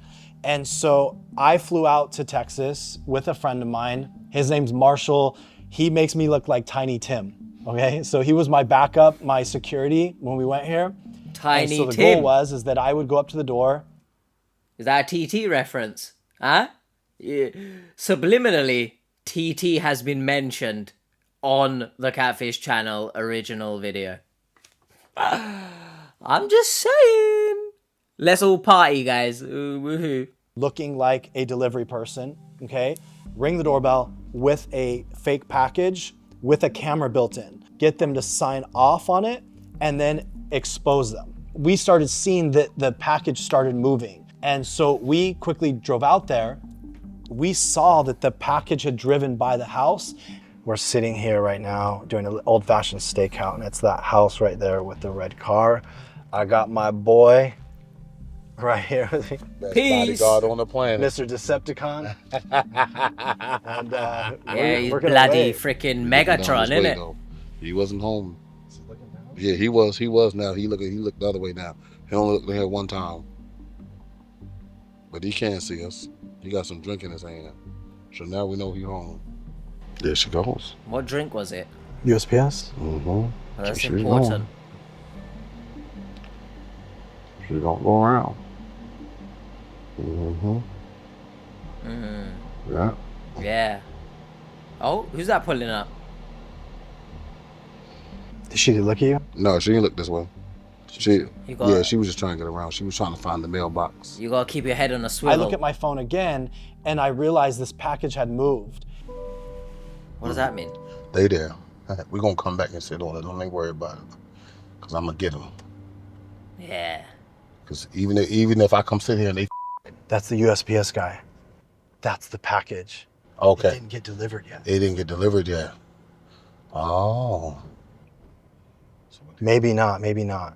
And so I flew out to Texas with a friend of mine. His name's Marshall. He makes me look like Tiny Tim, okay? So he was my backup, my security when we went here. Tiny and so the Tim. goal was that I would go up to the door. Is that a TT reference? Huh? Subliminally, TT has been mentioned on the Catfish channel original video. I'm just saying. Let's all party, guys. Ooh, woohoo. Looking like a delivery person, okay? Ring the doorbell with a fake package with a camera built in. Get them to sign off on it and then expose them. We started seeing that the package started moving. And so we quickly drove out there. We saw that the package had driven by the house. We're sitting here right now doing an old-fashioned stakeout, and it's that house right there with the red car. I got my boy right here with me. Best bodyguard on the planet. Mr. Decepticon. And, yeah, he's bloody freaking Megatron, isn't it? He wasn't home. Yeah, he was now. He looked the other way now. He only looked here one time. But he can't see us. He got some drink in his hand. So now we know he's home. There she goes. What drink was it? USPS? Mm-hmm. Well, that's important. She don't go around. Mm-hmm. Yeah. Yeah. Oh, who's that pulling up? Did she look at you? No, she didn't look this way. She was just trying to get around. She was trying to find the mailbox. You gotta keep your head on a swivel. I look at my phone again, and I realize this package had moved. What does that mean? They there. We're gonna come back and sit on it. Don't even worry about it. Cause I'm gonna get them. Yeah. Cause even if I come sit here and they. That's the USPS guy. That's the package. Okay. It didn't get delivered yet. It didn't get delivered yet. Oh. Maybe not. Maybe not.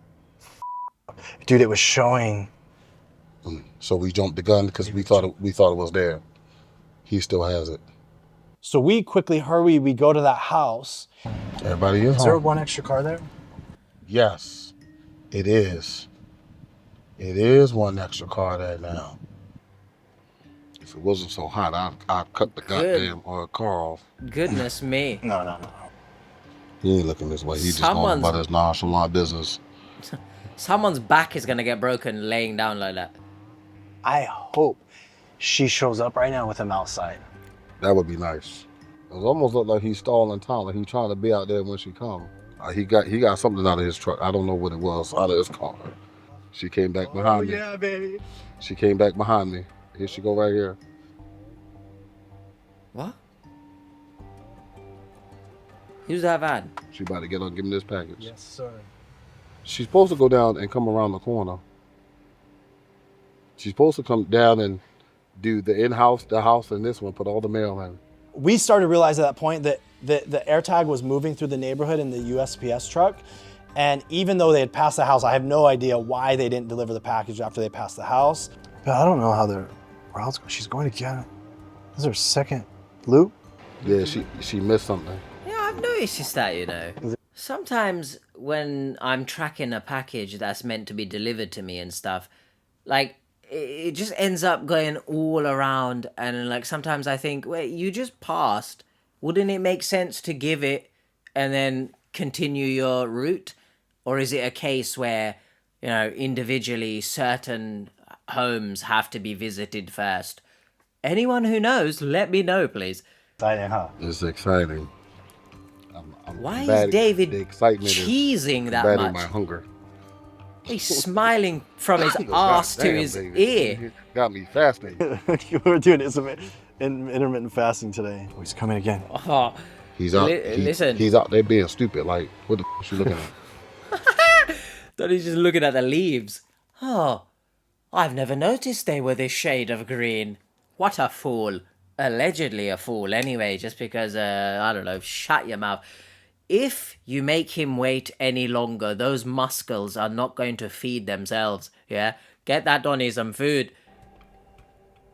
Dude, it was showing. So we jumped the gun because we thought it was there. He still has it. So we quickly hurry. We go to that house. Everybody is home. Is there one extra car there? Yes, it is. It is one extra car there now. If it wasn't so hot, I'd cut the goddamn car off. Goodness me. No. He ain't looking this way. He just going about his nonchalant business. Someone's back is gonna get broken laying down like that. I hope she shows up right now with him outside. That would be nice. It almost looked like he's stalling time, like he's trying to be out there when she comes. He got something out of his truck. I don't know what it was, out of his car. She came back behind me. Yeah, baby. She came back behind me. Here she go right here. What? Who's that van? She about to get on, give me this package. Yes, sir. She's supposed to go down and come around the corner. She's supposed to come down and do the in-house, the house, and this one, put all the mail in. We started to realize at that point that the AirTag was moving through the neighborhood in the USPS truck. And even though they had passed the house, I have no idea why they didn't deliver the package after they passed the house. But I don't know how they're, where else she's going to get it. This is her second loop. Yeah, she missed something. Yeah, I've noticed that, you know. Sometimes when I'm tracking a package that's meant to be delivered to me and stuff, like, it just ends up going all around, and like sometimes I think, wait, you just passed. Wouldn't it make sense to give it and then continue your route? Or is it a case where, you know, individually certain homes have to be visited first? Anyone who knows, let me know, please. Exciting, huh? It's exciting. Why is David cheesing that much? My hunger. He's smiling from his ass to his ear. Got me fasting. We're doing some intermittent fasting today. Oh, he's coming again. Oh, he's out. Listen, he's out there being stupid. Like, what the f*** you looking at? Thought he's just looking at the leaves. Oh, I've never noticed they were this shade of green. What a fool. Allegedly a fool, anyway, just because, I don't know, shut your mouth. If you make him wait any longer, those muscles are not going to feed themselves, yeah? Get that Donnie some food.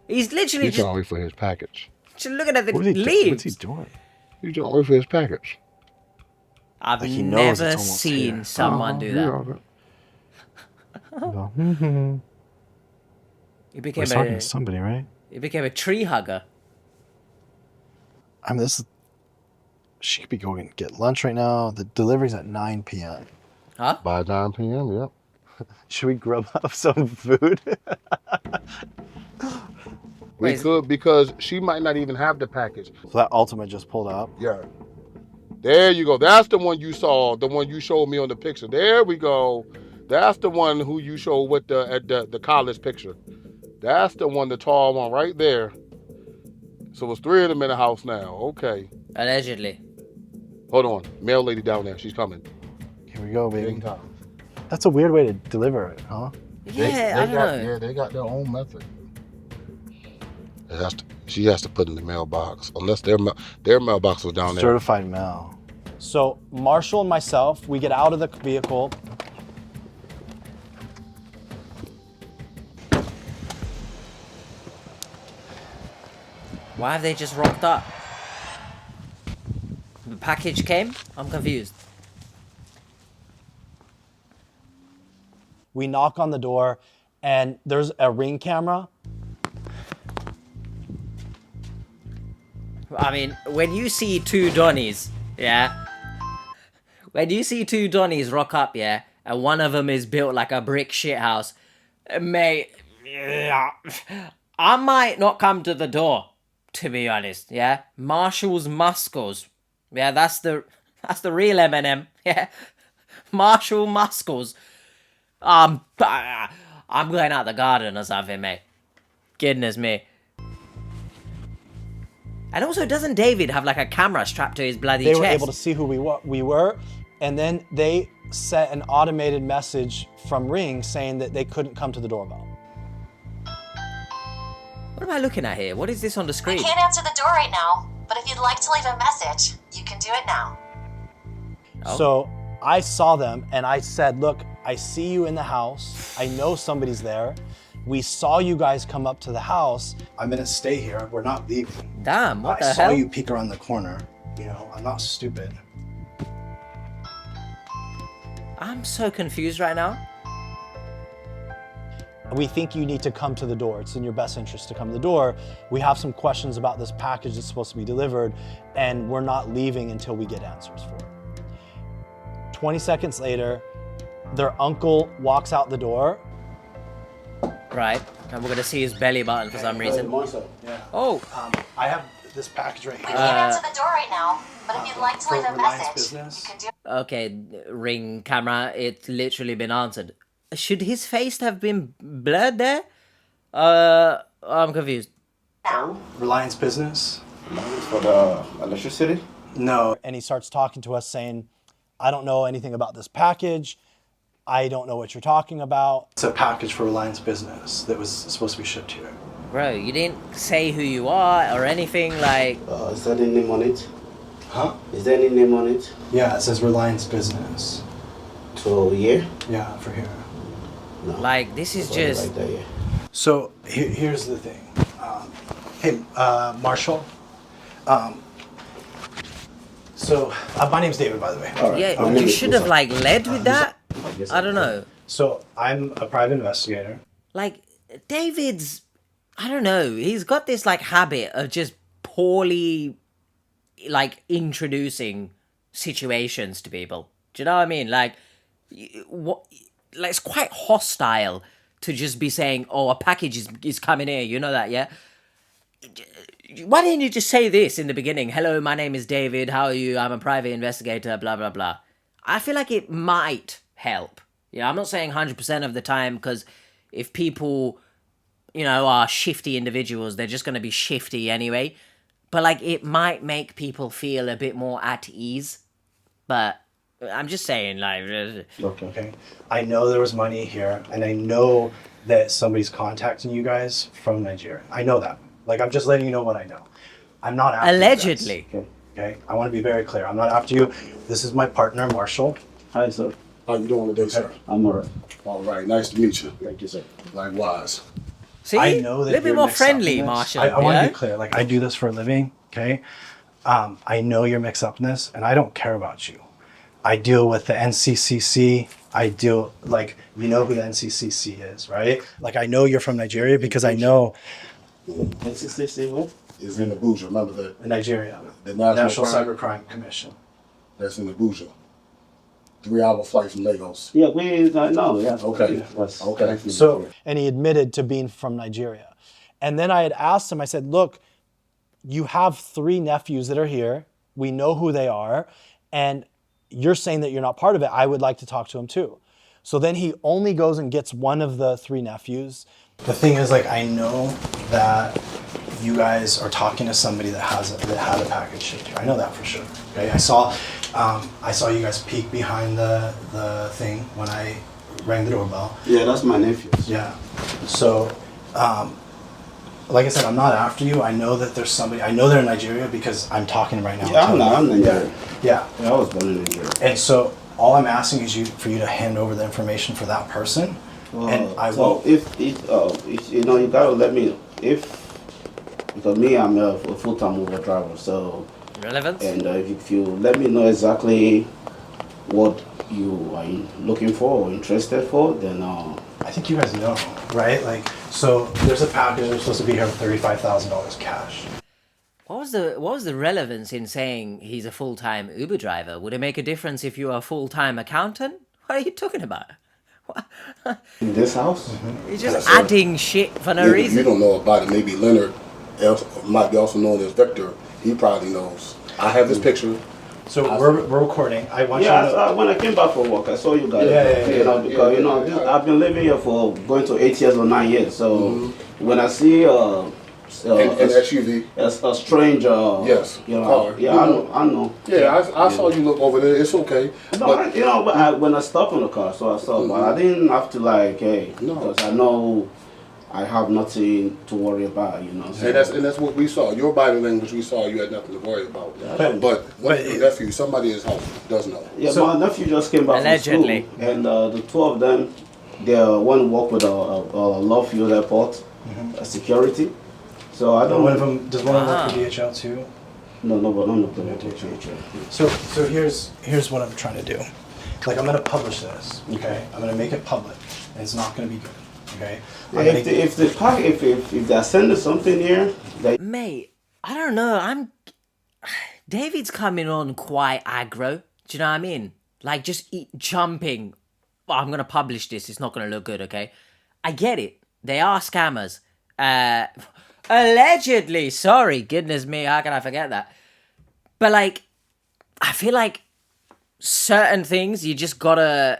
He's literally He's trying to wait for his package. just looking at the leaves. What's he doing? He's trying to wait for his package. I've Like he knows never it's almost seen here. someone do that. He became He's talking to somebody, right? He became a tree hugger. I mean, she could be going and get lunch right now. The delivery's at 9 p.m. Huh? By 9 p.m., yep. Should we grub up some food? We could, because she might not even have the package. So that Ultima just pulled up. Yeah. There you go. That's the one you saw, the one you showed me on the picture. There we go. That's the one who you showed with the college picture. That's the one, the tall one right there. So it's 3 of them in the house now. Okay. Allegedly. Hold on. Mail lady down there. She's coming. Here we go, baby. That's a weird way to deliver it, huh? Yeah, I don't know. Yeah, they got their own method. She has to put in the mailbox, unless their mailbox was down there. Certified mail. So Marshall and myself, we get out of the vehicle. Why have they just rocked up? The package came? I'm confused. We knock on the door and there's a Ring camera. I mean, when you see 2 Donnies, yeah? When you see 2 Donnies rock up, yeah? And one of them is built like a brick shithouse, mate, I might not come to the door, to be honest, yeah? Marshall's Muscles. Yeah, that's the real M&M, yeah? Marshall Muscles. I'm going out the garden or something, mate. Goodness me. And also, doesn't David have like a camera strapped to his bloody chest? They were able to see who we were, and then they sent an automated message from Ring saying that they couldn't come to the doorbell. What am I looking at here? What is this on the screen? We can't answer the door right now, but if you'd like to leave a message, you can do it now. Oh. So I saw them and I said, look, I see you in the house. I know somebody's there. We saw you guys come up to the house. I'm gonna stay here. We're not leaving. Damn, what the hell? I saw hell? you peek around the corner. You know, I'm not stupid. I'm so confused right now. We think you need to come to the door. It's in your best interest to come to the door. We have some questions about this package that's supposed to be delivered, and we're not leaving until we get answers for it. 20 seconds later, their uncle walks out the door. Right, and we're gonna see his belly button for some reason. Yeah. Oh. I have this package right We here. can't answer the door right now, but if you'd like to leave a message, you can do it. Okay, Ring camera, it's literally been answered. Should his face have been blurred there? I'm confused. Reliance Business? For the electricity? No. And he starts talking to us saying, I don't know anything about this package. I don't know what you're talking about. It's a package for Reliance Business that was supposed to be shipped here. Bro, you didn't say who you are or anything, like... Is there any name on it? Huh? Is there any name on it? Yeah, it says Reliance Business. So, yeah? Yeah, for here. No. Like, this is just... Like that, yeah. So, here's the thing. Hey, Marshall. My name's David, by the way. All right. Yeah, you should have, like, led with that. I don't know. So, I'm a private investigator. Like, David's... I don't know. He's got this, like, habit of just poorly, like, introducing situations to people. Do you know what I mean? Like, what... Like, it's quite hostile to just be saying, oh, a package is coming here. You know that, yeah? Why didn't you just say this in the beginning? Hello, my name is David. How are you? I'm a private investigator, blah, blah, blah. I feel like it might help. Yeah, I'm not saying 100% of the time, because if people, you know, are shifty individuals, they're just going to be shifty anyway. But, like, it might make people feel a bit more at ease. But... I'm just saying, like... Okay. I know there was money here, and I know that somebody's contacting you guys from Nigeria. I know that. Like, I'm just letting you know what I know. I'm not after Allegedly. you guys. Okay? I want to be very clear. I'm not after you. This is my partner, Marshall. Hi, sir. How you doing today, sir? I'm all right. All right. Nice to meet you. Thank you, sir. Likewise. See? I know that a little bit more friendly, Marshall. I want to be clear. Like, I do this for a living, okay? I know you're mixed up in this, and I don't care about you. I deal with the NCCC. I deal, like, you know who the NCCC is, right? Like, I know you're from Nigeria because I know... NCCC what? Is in Abuja, remember that? In Nigeria. The National Cybercrime Commission. That's in Abuja. 3-hour flight from Lagos. Yeah, we know, yeah. Okay. Yes. Okay. So, and he admitted to being from Nigeria. And then I had asked him, I said, look, you have 3 nephews that are here. We know who they are. And you're saying that you're not part of it. I would like to talk to them too. So then he only goes and gets one of the 3 nephews. The thing is, like, I know that you guys are talking to somebody that had a package shipped here. I know that for sure. Okay, I saw you guys peek behind the thing when I rang the doorbell. Yeah, that's my nephew. Yeah. So, like I said, I'm not after you. I know that there's somebody. I know they're in Nigeria because I'm talking right now. Yeah, I'm Nigerian. Yeah. I was born in Nigeria. And so all I'm asking is for you to hand over the information for that person, and I will. If you know, you gotta let me because me, I'm a full-time Uber driver, so. Relevant. And if you let me know exactly what you are looking for or interested for, then. I think you guys know, right? Like, so there's a package that's supposed to be here for $35,000 cash. What was the relevance in saying he's a full-time Uber driver? Would it make a difference if you are a full-time accountant? What are you talking about? In this house? You're just adding shit for no reason. You don't know about it. Maybe Leonard might be also known as Victor. He probably knows. I have his picture. So we're recording. I want you to. When I came back from work, I saw you guys. Yeah. I've been living here for going to 8 years or 9 years. So when I see an SUV, a strange, yes, car. Yeah, I know. Yeah, I saw you look over there. It's okay. No, but when I stopped on the car, so I saw, but I didn't have to because I know I have nothing to worry about, So. And that's what we saw. Your body language, we saw you had nothing to worry about. But your nephew, somebody in his house does know. Yeah, so, my nephew just came back from school, and the 2 of them, one work with a Love Field Airport, security. So I don't. Does one of them work for DHL too? No, but none of them work for DHL. So here's what I'm trying to do. Like, I'm gonna publish this. Okay, I'm gonna make it public, and it's not gonna be good. Okay. If they're sending something here, mate, I don't know. David's coming on quite aggro. Do you know what I mean? Like, just jumping. Oh, I'm gonna publish this. It's not gonna look good. Okay. I get it. They are scammers. Allegedly. Sorry. Goodness me. How can I forget that? But like, I feel like certain things you just gotta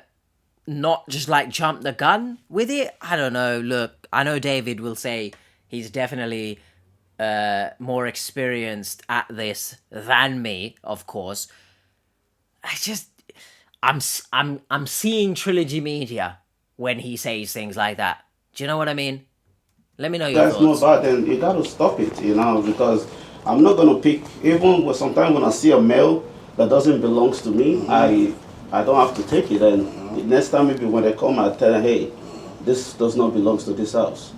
not just like jump the gun with it. I don't know. Look, I know David will say he's definitely more experienced at this than me, of course. I'm seeing Trilogy Media when he says things like that. Do you know what I mean? Let me know your thoughts. That's not bad, then you gotta stop it, because I'm not gonna pick, even sometimes when I see a mail that doesn't belong to me, I don't have to take it, and next time maybe when they come, I tell them, hey, this does not belong to this house.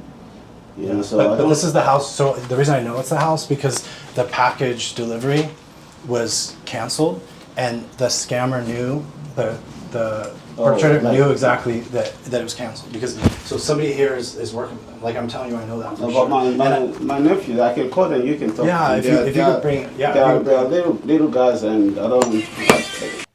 But this is the house. So the reason I know it's the house because the package delivery was canceled, and the scammer knew the perpetrator knew exactly that it was canceled because so somebody here is working with them. Like I'm telling you, I know that. For sure. My nephew, I can call them. You can talk. Yeah, to them. if you could bring. Yeah, they are little guys, and I don't.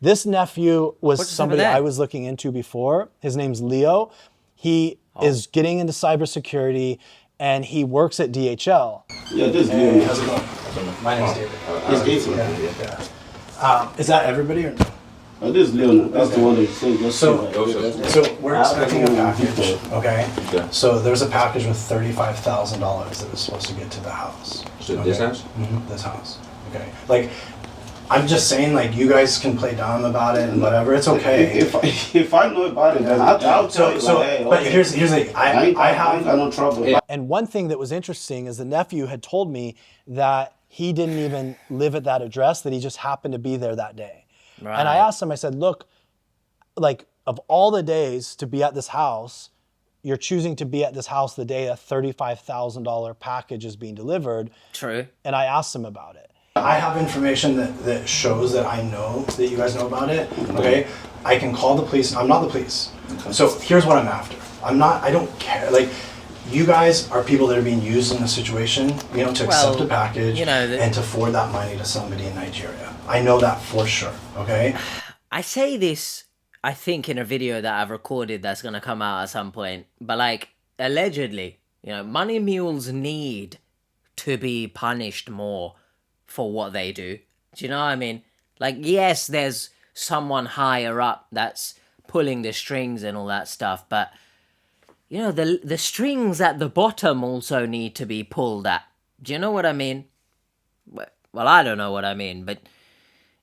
This nephew was somebody I was looking into before. His name's Leo. He is getting into cybersecurity, and he works at DHL. Yeah, this is Leo. How's it going? My name's David. He's Jason. Is that everybody or no? This is Leon. That's the one that says so we're expecting a package, okay? So there's a package with $35,000 that was supposed to get to the house. So this house? Mm-hmm, this house, okay. Like, I'm just saying, like, you guys can play dumb about it and whatever, it's okay. If I know about it, then I'll tell you. But here's the thing, I have no trouble. And one thing that was interesting is the nephew had told me that he didn't even live at that address, that he just happened to be there that day. Right. And I asked him, I said, look, like, of all the days to be at this house, you're choosing to be at this house the day a $35,000 package is being delivered. True. And I asked him about it. I have information that shows that I know that you guys know about it, okay? I can call the police. I'm not the police. Okay. So here's what I'm after. I don't care. Like, you guys are people that are being used in this situation, to accept a package and to forward that money to somebody in Nigeria. I know that for sure, okay? I say this, I think, in a video that I've recorded that's going to come out at some point. But, like, allegedly, You know, money mules need to be punished more for what they do. Do you know what I mean? Like, yes, there's someone higher up that's pulling the strings and all that stuff, but you know, the strings at the bottom also need to be pulled at. Do you know what I mean? Well, I don't know what I mean, but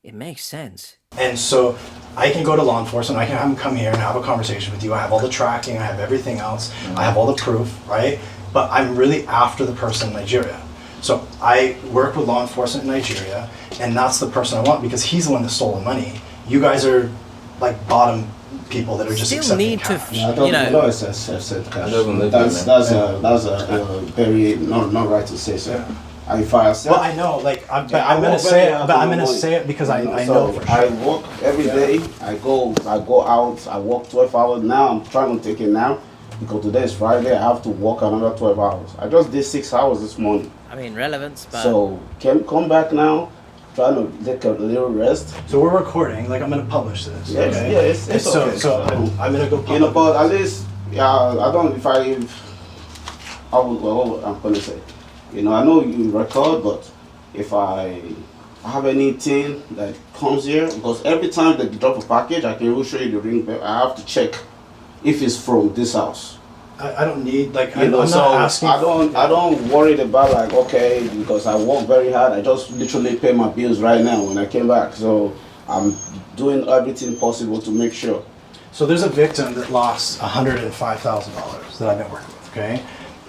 it makes sense. And so I can go to law enforcement, I can have them come here and have a conversation with you. I have all the tracking, I have everything else, I have all the proof, right? But I'm really after the person in Nigeria. So I work with law enforcement in Nigeria, and that's the person I want because he's the one that stole the money. You guys are like bottom people that are just Still accepting need cash. to, you know. No, it's accept cash. That's a very not right to say so. Yeah. If I accept, Well, I know, like, I'm gonna say it, but I'm gonna say it because I know for sure. I work every day. I go out. I work 12 hours now. I'm trying to take it now because today is Friday. I have to work another 12 hours. I just did 6 hours this morning. I mean, relevance, but... So can come back now. Trying to take a little rest. So we're recording. Like, I'm gonna publish this. Yes, okay? yeah, it's okay. So I'm gonna go publish. You know, but at least, I don't. If I would. What I'm gonna say. You know, I know you record, but if I have anything that comes here, because every time they drop a package, I can even show you the ring. But I have to check if it's from this house. I don't need, like, You know, I'm so not asking. I don't worry about like, okay, because I work very hard. I just literally pay my bills right now when I came back. So I'm doing everything possible to make sure. So there's a victim that lost $105,000 that I've been working with, okay?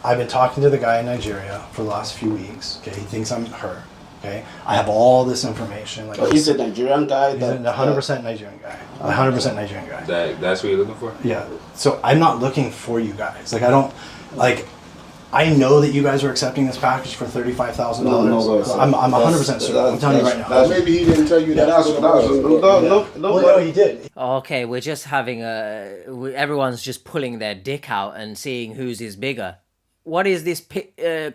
I've been talking to the guy in Nigeria for the last few weeks, okay? He thinks I'm her, okay? I have all this information. Like, He's a Nigerian guy? He's a 100% Nigerian guy. 100% Nigerian guy. That's what you're looking for? Yeah. So I'm not looking for you guys. Like, I don't, like, I know that you guys are accepting this package for $35,000. No, I'm 100% certain. I'm telling you right now. Maybe he didn't tell you that. No, he did. Okay, we're just having everyone's just pulling their dick out and seeing whose is bigger. What is this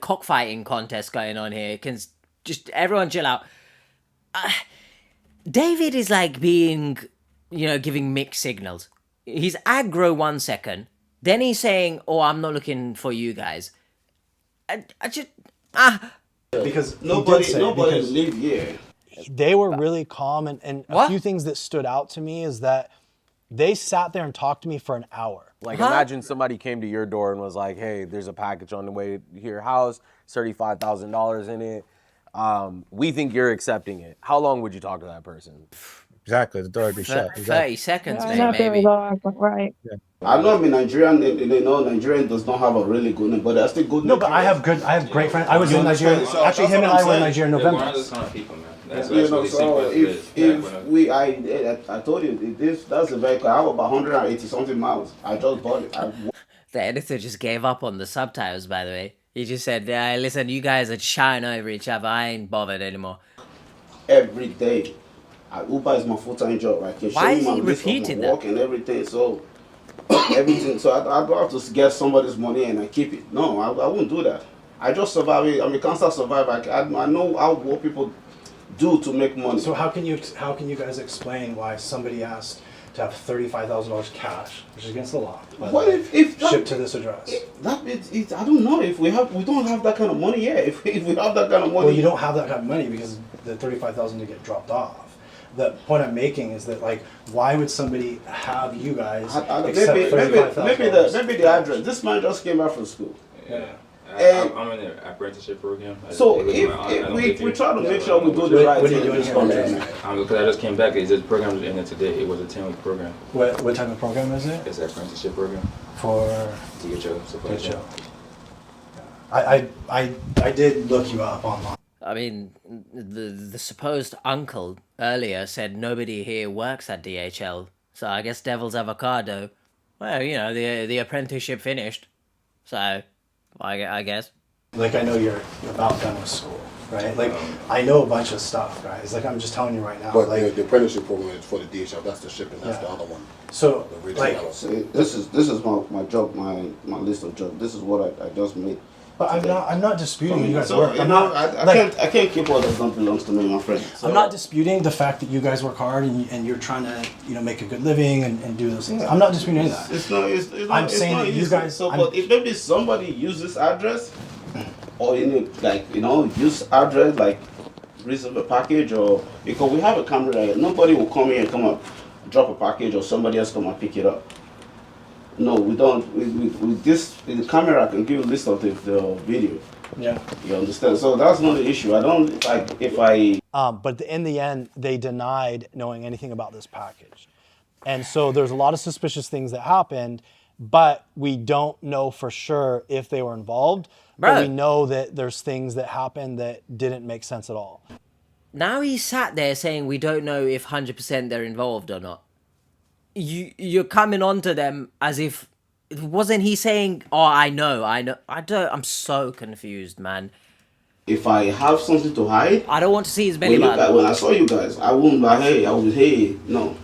cockfighting contest going on here? Can just everyone chill out. David is like being, you know, giving mixed signals. He's aggro 1 second, then he's saying, "Oh, I'm not looking for you guys." I just because nobody live here. They were really calm, and a few things that stood out to me is that they sat there and talked to me for an hour. Like, imagine somebody came to your door and was like, "Hey, there's a package on the way to your house, $35,000 in it. We think you're accepting it." How long would you talk to that person? Exactly, the door would be shut. 30 seconds, Yeah, not very long, but right. Yeah. I know I'm a Nigerian. You know, Nigerian does not have a really good name, but they're still good. No, but I have great friends. I was in Nigeria. Actually, him and I were in Nigeria in November. We're those kind of people, man. That's You know, really so simple. I told you that's the vehicle. I have about 180 something miles. I just bought it. The editor just gave up on the subtitles, by the way. He just said, listen, you guys are shouting over each other. I ain't bothered anymore. Every day. Uber is my full-time job. I can Why show is you he my list of repeating my work and everything. So everything. So I don't have to get somebody's money and I keep it. No, I won't do that. I just survive it. I'm a cancer survivor. I know what people do to make money. So how can you guys explain why somebody asked to have $35,000 cash, which is against the law, what if that, shipped to this address? I don't know if we don't have that kind of money yet. If we have that kind of money, Well, you don't have that kind of money because the $35,000 to get dropped off. The point I'm making is that, like, why would somebody have you guys accept $35,000? Maybe the address. This man just came back from school. Yeah. I'm in the apprenticeship program. So if we try to make sure we do the right thing in this country. Because I just came back. This program just ended today. It was a 10-week program. What type of program is it? It's an apprenticeship program. For DHO. Supply chain. I did look you up online. I mean, the supposed uncle earlier said nobody here works at DHL, so I guess Devil's Avocado. Well, you know, the apprenticeship finished, so I guess. Like, I know you're about done with school, right? Like, I know a bunch of stuff, guys. Like, I'm just telling you right now. But like, the apprenticeship program is for the DHL. That's the shipping. That's the other one. So, like, this is my job, my list of jobs. This is what I just made. But I'm not disputing you guys' So, work. I can't keep what does not belong to me, my friend. So, I'm not disputing the fact that you guys work hard and you're trying to make a good living and do those things. I'm not disputing any of that. I'm saying that you guys. But if maybe somebody use this address, or use address like receive a package, or because we have a camera, right? Nobody will come here and come up, drop a package, or somebody else come and pick it up. No, we don't. With this, the camera can give you a list of the video. Yeah. You understand? So that's not the issue. I don't like if I. But in the end, they denied knowing anything about this package, and so there's a lot of suspicious things that happened, but we don't know for sure if they were involved. But we know that there's things that happened that didn't make sense at all. Now he sat there saying we don't know if 100% they're involved or not. You're coming on to them as if... Wasn't he saying, oh, I know. I'm so confused, man. If I have something to hide... I don't want to see his belly button. When I saw you guys, I wouldn't like, hey, no.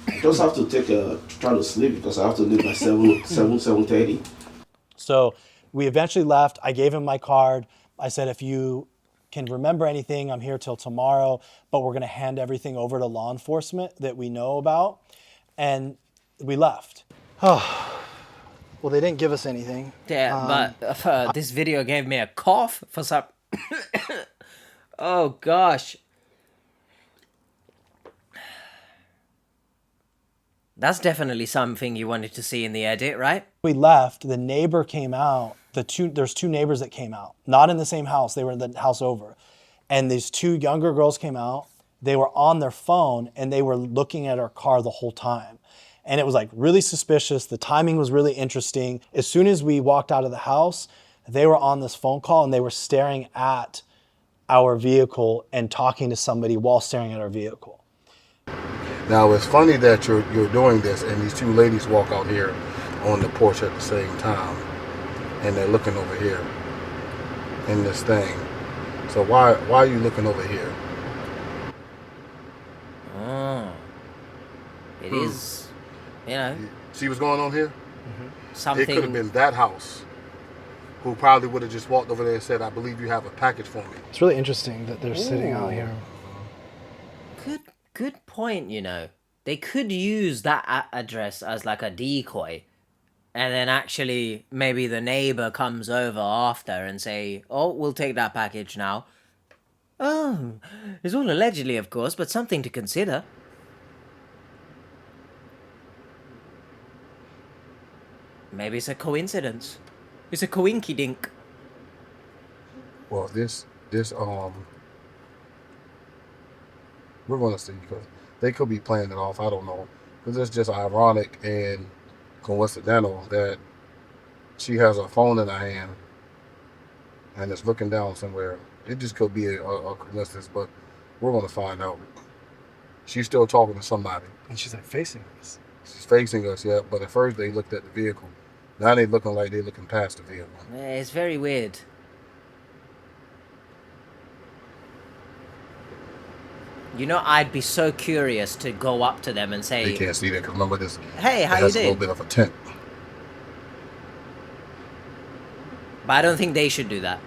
I just have to try to sleep because I have to leave by 7:30. So we eventually left. I gave him my card. I said, if you can remember anything, I'm here till tomorrow, but we're going to hand everything over to law enforcement that we know about. And we left. Oh, well, they didn't give us anything. Yeah, but this video gave me a cough for some... Oh, gosh. That's definitely something you wanted to see in the edit, right? We left, the neighbor came out. There's two neighbors that came out, not in the same house. They were in the house over. And these two younger girls came out. They were on their phone and they were looking at our car the whole time. And it was like really suspicious. The timing was really interesting. As soon as we walked out of the house, they were on this phone call and they were staring at our vehicle and talking to somebody while staring at our vehicle. Now it's funny that you're doing this and these two ladies walk out here on the porch at the same time and they're looking over here in this thing. So why are you looking over here? Oh. It is, See what's going on here? Mm-hmm. Something... It could have been that house who probably would have just walked over there and said, I believe you have a package for me. It's really interesting that they're sitting out here. Good point, They could use that address as like a decoy. And then actually, maybe the neighbor comes over after and say, oh, we'll take that package now. Oh, it's all allegedly, of course, but something to consider. Maybe it's a coincidence. It's a coinky-dink. Well, we're going to see, because they could be playing it off. I don't know. Because it's just ironic and coincidental that she has a phone in her hand and is looking down somewhere. It just could be a coincidence, but we're going to find out. She's still talking to somebody. And she's like facing us. She's facing us, yeah. But at first they looked at the vehicle. Now they looking like they're looking past the vehicle. Yeah, it's very weird. I'd be so curious to go up to them and say... They can't see that because remember this... Hey, how you doing? It has a little bit of a tint. But I don't think they should do that.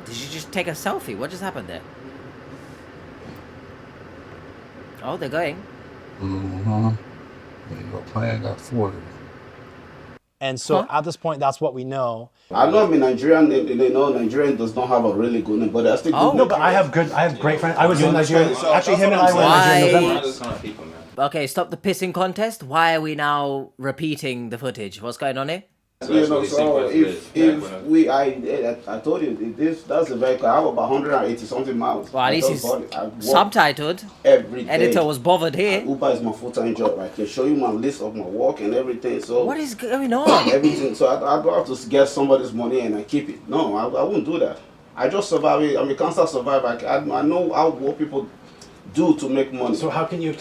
Did you just take a selfie? What just happened there? Oh, they're going. Mm-hmm. Your plan got thwarted. And so at this point, that's what we know. I know I'm in Nigerian. They know Nigerian does not have a really good name, but I still no, but I have great friends. I was in Nigeria. Actually, him and I were in Nigeria in November. Okay, stop the pissing contest. Why are we now repeating the footage? What's going on here? So if I told you that's the vehicle. I have about 180 something miles. Well, at least it's subtitled. Every day. Editor was bothered here. Uber is my full-time job. I can show you my list of my work and everything. So what is going on? Everything. So I don't have to get somebody's money and I keep it. No, I wouldn't do that. I just survive it. I'm a cancer survivor. I know what people do to make money. So how can you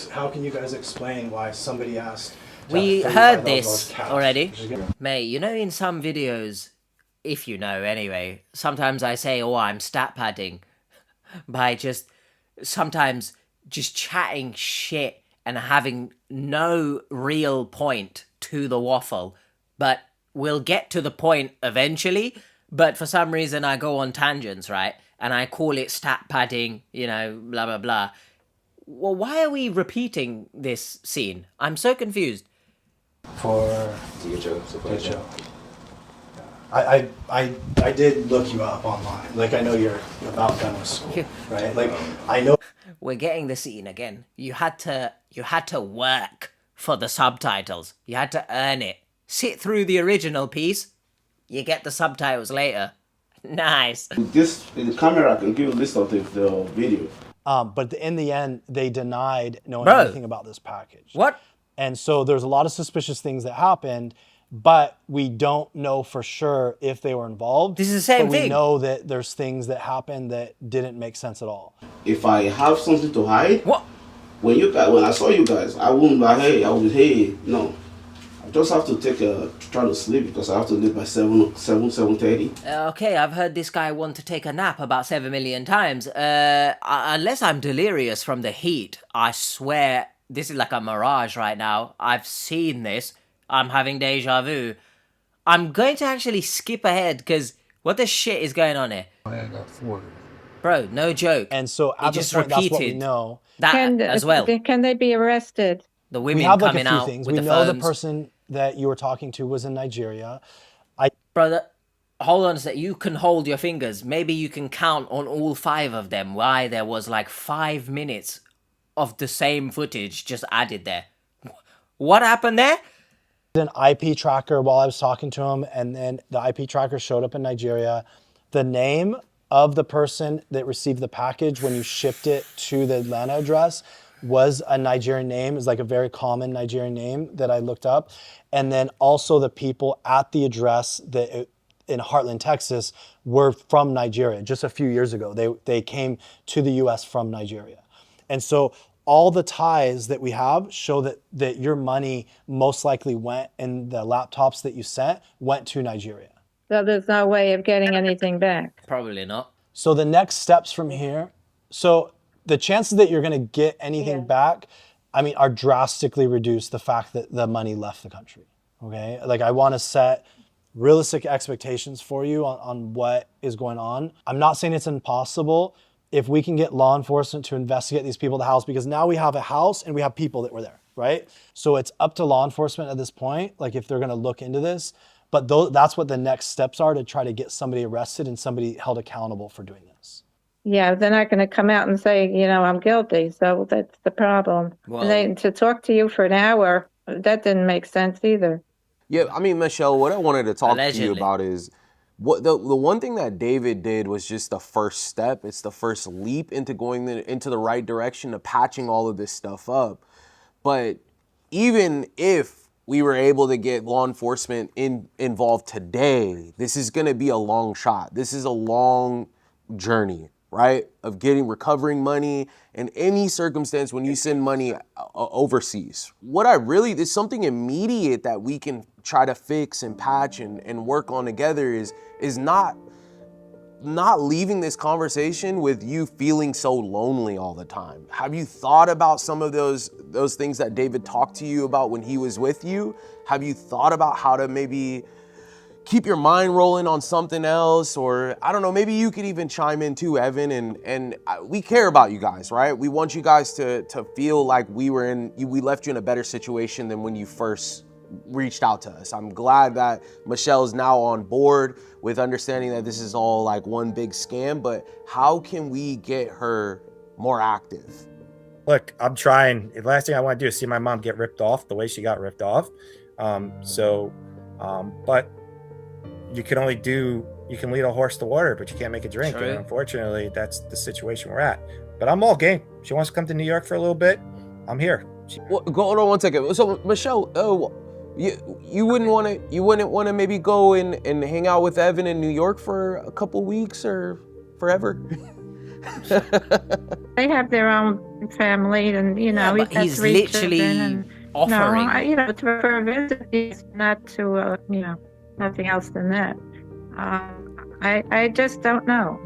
guys explain why somebody asked? We heard this already. Mate, in some videos, if you know anyway, sometimes I say, oh, I'm stat padding by sometimes just chatting shit and having no real point to the waffle. But we'll get to the point eventually, but for some reason I go on tangents, right? And I call it stat padding, you know, blah, blah, blah. Well, why are we repeating this scene? I'm so confused. For to get your supply chain. I did look you up online. Like, I know you're about done with school, right? Like, I know. We're getting the scene again. You had to work for the subtitles. You had to earn it. Sit through the original piece. You get the subtitles later. Nice. This in the camera, I can give you a list of the video. But in the end, they denied knowing Bro. anything about this package. What? And so there's a lot of suspicious things that happened, but we don't know for sure if they were involved. This is the same but thing. We know that there's things that happened that didn't make sense at all. If I have something to hide, what? When I saw you guys, I wouldn't like, hey, no. I just have to try to sleep because I have to leave by 7:30. Okay, I've heard this guy want to take a nap about 7 million times. Unless I'm delirious from the heat, I swear this is like a mirage right now. I've seen this. I'm having deja vu. I'm going to actually skip ahead because what the shit is going on here? Bro, no joke. And so He at this point, that's what we know. That as well. Can they be arrested? The women we have like coming a few out things. with We the know the phones. person that you were talking to was in Nigeria. Brother, hold on a sec. You can hold your fingers. Maybe you can count on all 5 of them why there was like 5 minutes of the same footage just added there. What happened there? An IP tracker while I was talking to him, and then the IP tracker showed up in Nigeria. The name of the person that received the package when you shipped it to the Atlanta address was a Nigerian name. It was like a very common Nigerian name that I looked up. And then also the people at the address in Heartland, Texas, were from Nigeria just a few years ago. They came to the US from Nigeria. And so all the ties that we have show that your money most likely went, and the laptops that you sent went to Nigeria. So there's no way of getting anything back. Probably not. So the next steps from here, so the chances that you're going to get anything back, I mean, are drastically reduced the fact that the money left the country, okay? Like, I want to set realistic expectations for you on what is going on. I'm not saying it's impossible if we can get law enforcement to investigate these people at the house, because now we have a house and we have people that were there, right? So it's up to law enforcement at this point, like if they're going to look into this. But that's what the next steps are, to try to get somebody arrested and somebody held accountable for doing this. Yeah, they're not going to come out and say, I'm guilty. So that's the problem. Well- And to talk to you for an hour, that didn't make sense either. Yeah, I mean, Michele, what I wanted to talk to you Allegedly. about is what the one thing that David did was just the first step. It's the first leap into going into the right direction of patching all of this stuff up. But even if we were able to get law enforcement involved today, this is going to be a long shot. This is a long journey, right? Of recovering money in any circumstance when you send money overseas. There's something immediate that we can try to fix and patch and work on together is not leaving this conversation with you feeling so lonely all the time. Have you thought about some of those things that David talked to you about when he was with you? Have you thought about how to maybe keep your mind rolling on something else? Or I don't know, maybe you could even chime in too, Evan, and we care about you guys, right? We want you guys to feel like we left you in a better situation than when you first reached out to us. I'm glad that Michele is now on board with understanding that this is all like one big scam, but how can we get her more active? Look, I'm trying. The last thing I want to do is see my mom get ripped off the way she got ripped off. But you can lead a horse to water, but you can't make it drink. Sure. And unfortunately, that's the situation we're at. But I'm all game. She wants to come to New York for a little bit. I'm here. Hold on one second. So Michele, you wouldn't want to maybe go and hang out with Evan in New York for a couple weeks or forever? They have their own family, and but got he's 3 literally children, and, offering. for a visit, not to nothing else than that. I just don't know.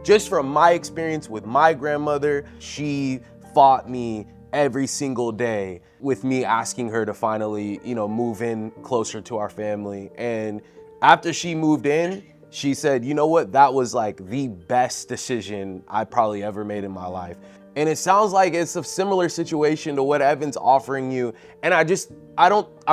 Just from my experience with my grandmother, she fought me every single day with me asking her to finally, you know, move in closer to our family. And after she moved in, she said, you know what, that was like the best decision I probably ever made in my life. And it sounds like it's a similar situation to what Evan's offering you. And I'm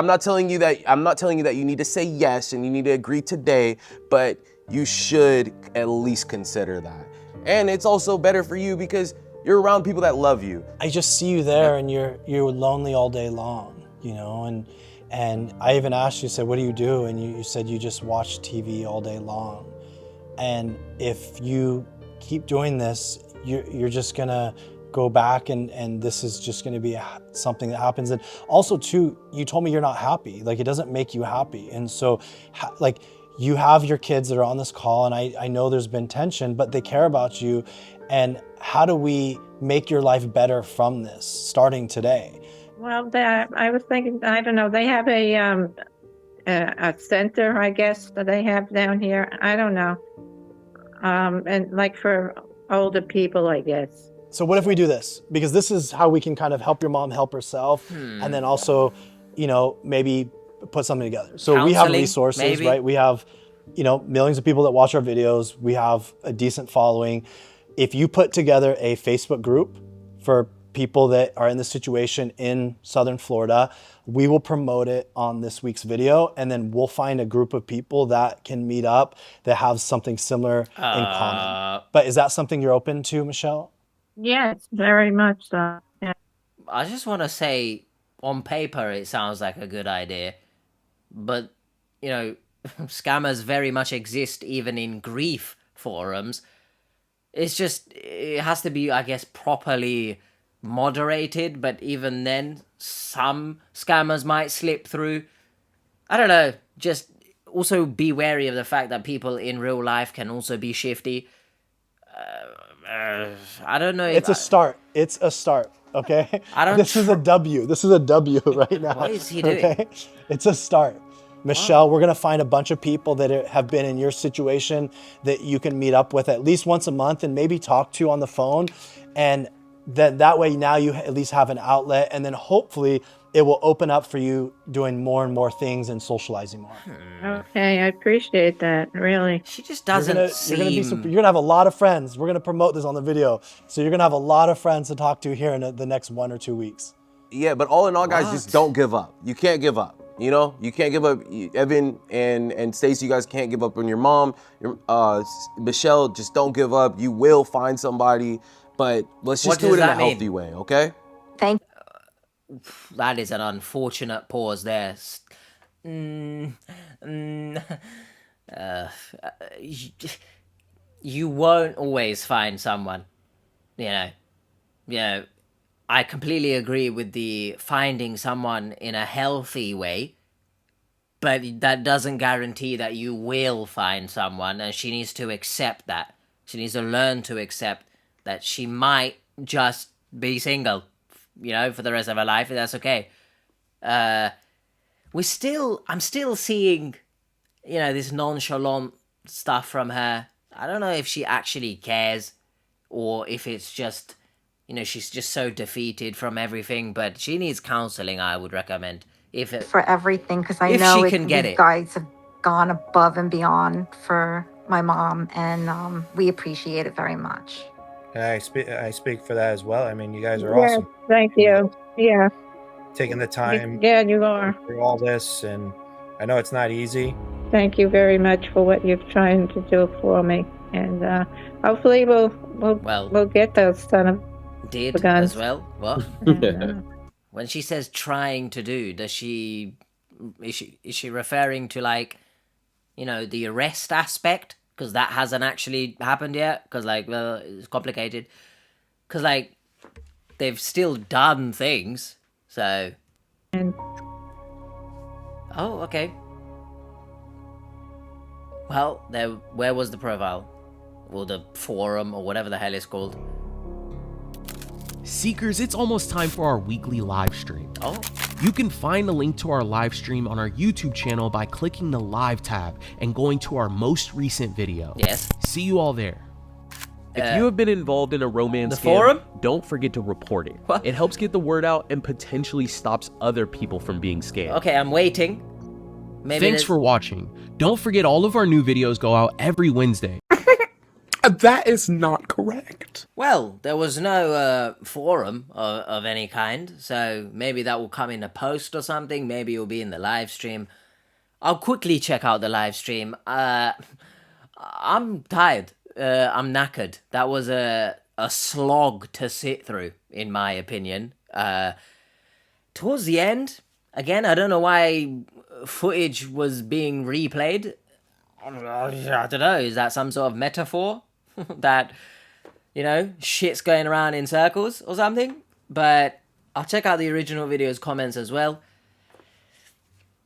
not telling you that you need to say yes and you need to agree today, but you should at least consider that. And it's also better for you because you're around people that love you. I just see you there and you're lonely all day long, you know, and I even asked you, said, what do you do? And you said you just watch TV all day long. And if you keep doing this, you're just gonna go back and this is just gonna be something that happens. And also too, you told me you're not happy, like it doesn't make you happy. And so like you have your kids that are on this call and I know there's been tension, but they care about you. And how do we make your life better from this starting today? Well, I was thinking, I don't know, they have a center, I guess, that they have down here. I don't know. And like for older people, I guess. So what if we do this? Because this is how we can kind of help your mom help herself. And then also, you know, maybe put something together. So we have resources, maybe. Right? We have, you know, millions of people that watch our videos. We have a decent following. If you put together a Facebook group for people that are in this situation in Southern Florida, we will promote it on this week's video, and then we'll find a group of people that can meet up that have something similar in common. But is that something you're open to, Michele? Yes, very much so. Yeah. I just want to say, on paper, it sounds like a good idea, but, you know, scammers very much exist even in grief forums. It's just, it has to be, I guess, properly moderated, but even then, some scammers might slip through. I don't know, just also be wary of the fact that people in real life can also be shifty. I don't know. It's a start. It's a start, okay? This is a W. This is a W right now. What is he doing? Okay? It's a start. Michele, we're gonna find a bunch of people that have been in your situation that you can meet up with at least once a month and maybe talk to on the phone. And then that way now you at least have an outlet, and then hopefully it will open up for you doing more and more things and socializing more. Okay, I appreciate that, really. She just doesn't seem... You're gonna have a lot of friends. We're gonna promote this on the video. So you're gonna have a lot of friends to talk to here in the next 1 or 2 weeks. Yeah, but all in all, guys, just don't give up. You can't give up. You know, you can't give up. Evan and Stacey, you guys can't give up on your mom. Michele, just don't give up. You will find somebody, but let's just do it in a healthy way, okay? Thank you. That is an unfortunate pause there. You won't always find someone, you know, I completely agree with the finding someone in a healthy way, but that doesn't guarantee that you will find someone, and she needs to accept that. She needs to learn to accept that she might just be single, you know, for the rest of her life, and that's okay. I'm still seeing, you know, this nonchalant stuff from her. I don't know if she actually cares, or if it's just... You know, she's just so defeated from everything, but she needs counseling, I would recommend. For everything, because I know you guys have gone above and beyond for my mom, and we appreciate it very much. And I speak for that as well. I mean, you guys are awesome. Thank you. Yeah. Taking the time. Yeah, you are. Through all this, and I know it's not easy. Thank you very much for what you're trying to do for me, and hopefully we'll get those did as well. What? When she says trying to do, is she referring to, like, you know, the arrest aspect? Because that hasn't actually happened yet. Because, like, well, it's complicated. Because, like, they've still done things. So. Oh, okay. Well, where was the profile? Or the forum, or whatever the hell it's called. Seekers, it's almost time for our weekly live stream. Oh. You can find a link to our live stream on our YouTube channel by clicking the live tab and going to our most recent video. Yes. See you all there. If you have been involved in a romance the scam, forum? don't forget to report it. What? It helps get the word out and potentially stops other people from being scammed. Okay, I'm waiting. Maybe Thanks for watching. Don't forget all of our new videos go out every Wednesday. That is not correct. Well, there was no forum of any kind, so maybe that will come in a post or something. Maybe it'll be in the live stream. I'll quickly check out the live stream. I'm tired. I'm knackered. That was a slog to sit through, in my opinion. Towards the end, again, I don't know why footage was being replayed. I don't know. Is that some sort of metaphor? That, you know, shit's going around in circles or something? But I'll check out the original video's comments as well.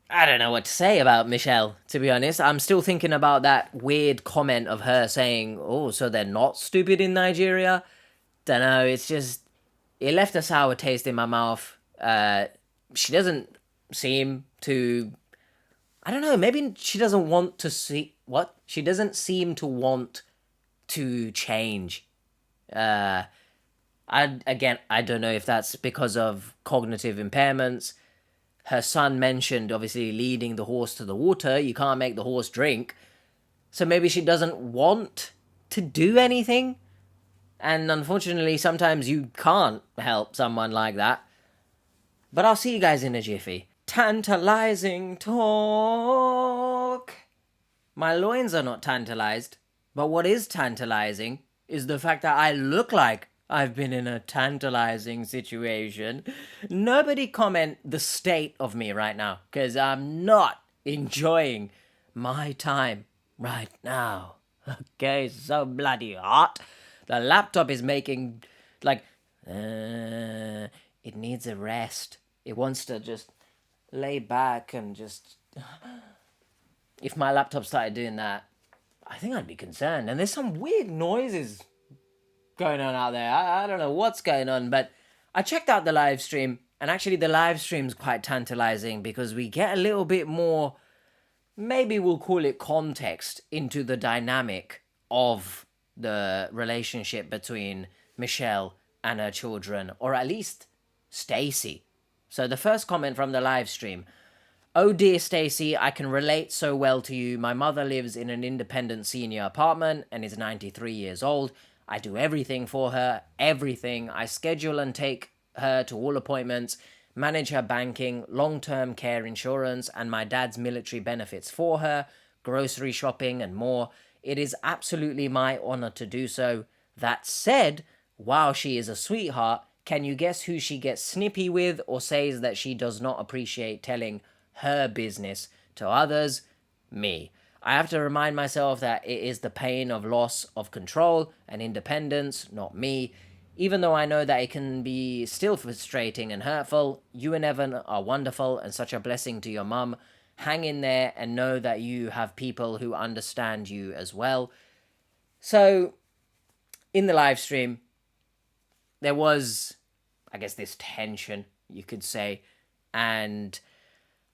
I don't know what to say about Michele, to be honest. I'm still thinking about that weird comment of her saying, oh, so they're not stupid in Nigeria? Don't know, it's just, it left a sour taste in my mouth. She doesn't seem to, I don't know, maybe she doesn't want to see, what? She doesn't seem to want to change. I don't know if that's because of cognitive impairments. Her son mentioned, obviously, leading the horse to the water. You can't make the horse drink. So maybe she doesn't want to do anything. And unfortunately, sometimes you can't help someone like that. But I'll see you guys in a jiffy. Tantalizing talk. My loins are not tantalized. But what is tantalizing is the fact that I look like I've been in a tantalizing situation. Nobody comment the state of me right now, because I'm not enjoying my time right now. Okay, it's so bloody hot. The laptop is making, like, it needs a rest. It wants to just lay back and just... If my laptop started doing that, I think I'd be concerned. And there's some weird noises going on out there. I don't know what's going on, but I checked out the live stream, and actually the live stream's quite tantalizing because we get a little bit more, maybe we'll call it context, into the dynamic of the relationship between Michele and her children, or at least Stacey. So the first comment from the live stream: oh dear Stacey, I can relate so well to you. My mother lives in an independent senior apartment and is 93 years old. I do everything for her, everything. I schedule and take her to all appointments, manage her banking, long-term care insurance, and my dad's military benefits for her, grocery shopping, and more. It is absolutely my honor to do so. That said, while she is a sweetheart, can you guess who she gets snippy with or says that she does not appreciate telling her business to others? Me. I have to remind myself that it is the pain of loss of control and independence, not me. Even though I know that it can be still frustrating and hurtful, you and Evan are wonderful and such a blessing to your mum. Hang in there and know that you have people who understand you as well. So, in the live stream, there was, I guess, this tension, you could say, and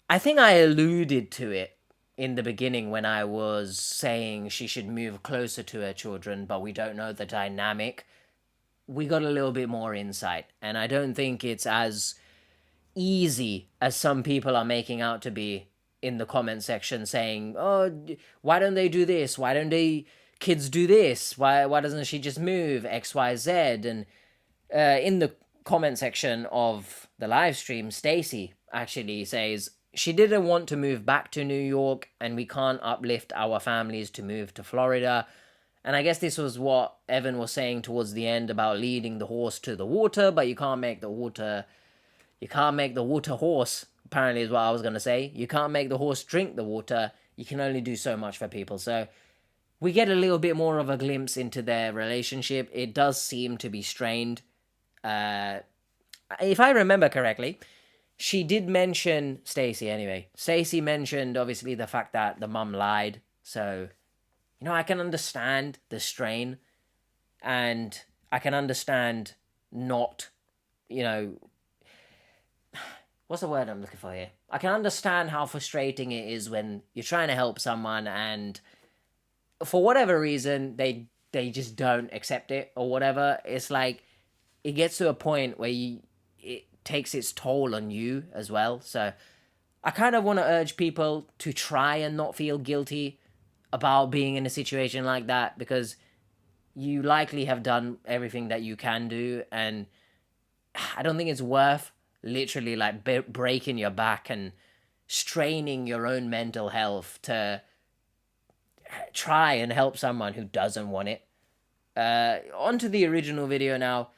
I think I alluded to it in the beginning when I was saying she should move closer to her children, but we don't know the dynamic. We got a little bit more insight, and I don't think it's as easy as some people are making out to be in the comment section, saying, oh, why don't they do this? Why don't they kids do this? Why doesn't she just move X, Y, Z? And in the comment section of the live stream, Stacey actually says she didn't want to move back to New York, and we can't uplift our families to move to Florida. And I guess this was what Evan was saying towards the end about leading the horse to the water, but you can't make the water horse, apparently is what I was going to say. You can't make the horse drink the water. You can only do so much for people. So we get a little bit more of a glimpse into their relationship. It does seem to be strained. If I remember correctly, she did mention, Stacey anyway, Stacey mentioned obviously the fact that the mum lied. So, you know, I can understand the strain, and I can understand not, you know, what's the word I'm looking for here? I can understand how frustrating it is when you're trying to help someone and for whatever reason they they just don't accept it or whatever. It's like it gets to a point where it takes its toll on you as well. So I kind of want to urge people to try and not feel guilty about being in a situation like that, because you likely have done everything that you can do, and I don't think it's worth literally like breaking your back and straining your own mental health to try and help someone who doesn't want it. On to the original video now.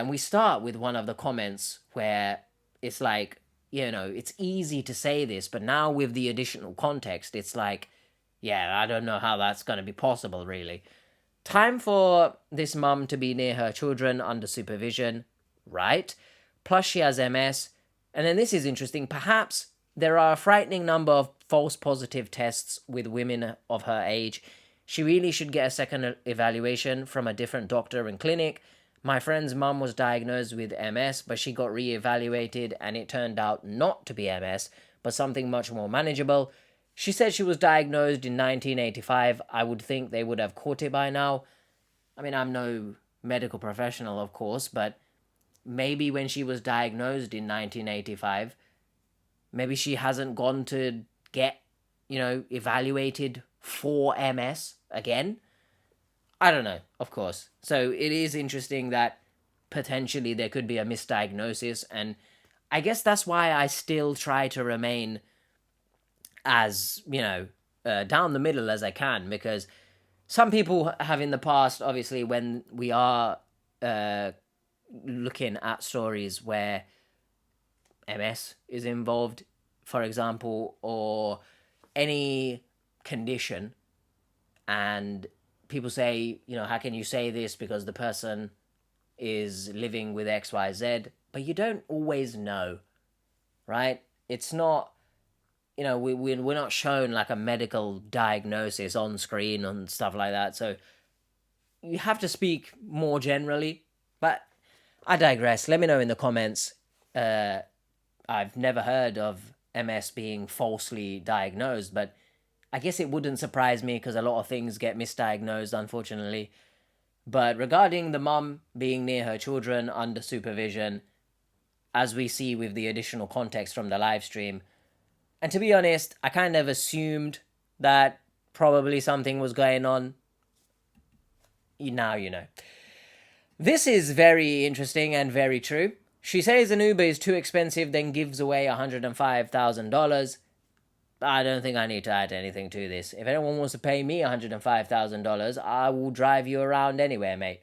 We start with one of the comments where it's like, you know, it's easy to say this, but now with the additional context, it's like, yeah, I don't know how that's going to be possible, really. Time for this mum to be near her children under supervision, right? Plus she has MS. And then this is interesting. Perhaps there are a frightening number of false positive tests with women of her age. She really should get a second evaluation from a different doctor and clinic. My friend's mum was diagnosed with MS, but she got re-evaluated and it turned out not to be MS, but something much more manageable. She said she was diagnosed in 1985. I would think they would have caught it by now. I mean, I'm no medical professional, of course, but maybe when she was diagnosed in 1985, maybe she hasn't gone to get, you know, evaluated for MS again. I don't know, of course. So it is interesting that potentially there could be a misdiagnosis, and I guess that's why I still try to remain as, you know, down the middle as I can, because some people have in the past, obviously, when we are looking at stories where MS is involved, for example, or any condition, and people say, you know, how can you say this because the person is living with XYZ, but you don't always know, right? It's not, you know, we're not shown like a medical diagnosis on screen and stuff like that, so you have to speak more generally. But I digress. Let me know in the comments. I've never heard of MS being falsely diagnosed, but I guess it wouldn't surprise me because a lot of things get misdiagnosed, unfortunately. But regarding the mum being near her children under supervision, as we see with the additional context from the live stream, and to be honest, I kind of assumed that probably something was going on. Now you know. This is very interesting and very true. She says an Uber is too expensive, then gives away $105,000. I don't think I need to add anything to this. If anyone wants to pay me $105,000, I will drive you around anywhere, mate.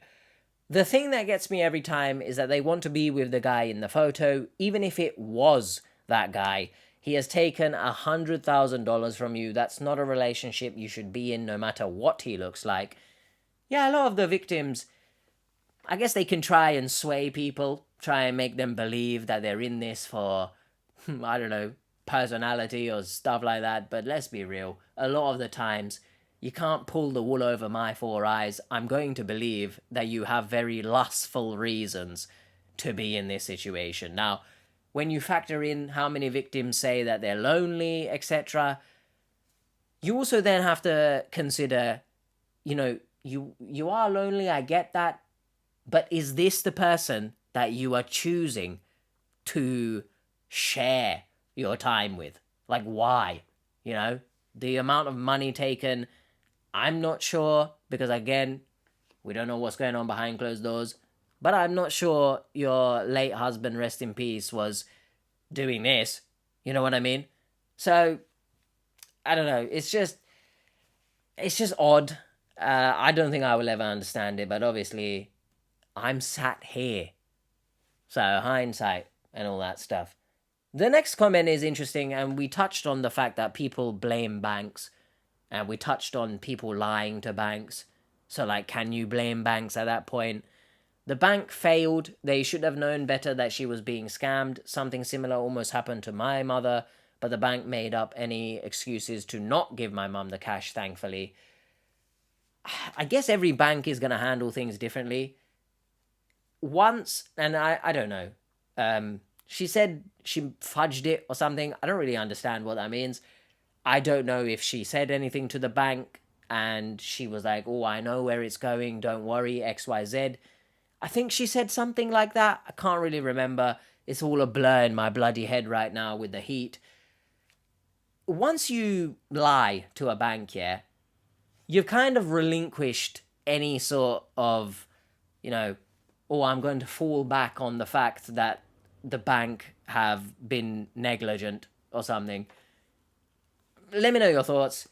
The thing that gets me every time is that they want to be with the guy in the photo, even if it was that guy. He has taken $100,000 from you. That's not a relationship you should be in, no matter what he looks like. Yeah, a lot of the victims, I guess they can try and sway people, try and make them believe that they're in this for, I don't know, personality or stuff like that. But let's be real, a lot of the times, you can't pull the wool over my 4 eyes. I'm going to believe that you have very lustful reasons to be in this situation. Now, when you factor in how many victims say that they're lonely, etc., you also then have to consider, you know, you are lonely, I get that, but is this the person that you are choosing to share your time with? Like, why? You know, the amount of money taken, I'm not sure, because again, we don't know what's going on behind closed doors, but I'm not sure your late husband, rest in peace, was doing this. You know what I mean? So, I don't know. It's just odd. I don't think I will ever understand it, but obviously, I'm sat here. So, hindsight and all that stuff. The next comment is interesting, and we touched on the fact that people blame banks, and we touched on people lying to banks. So, like, can you blame banks at that point? The bank failed. They should have known better that she was being scammed. Something similar almost happened to my mother, but the bank made up any excuses to not give my mum the cash, thankfully. I guess every bank is going to handle things differently. Once, and I don't know, she said she fudged it or something. I don't really understand what that means. I don't know if she said anything to the bank and she was like, oh, I know where it's going, don't worry, XYZ. I think she said something like that. I can't really remember. It's all a blur in my bloody head right now with the heat. Once you lie to a bank, yeah, you've kind of relinquished any sort of, you know, oh, I'm going to fall back on the fact that the bank have been negligent or something. Let me know your thoughts.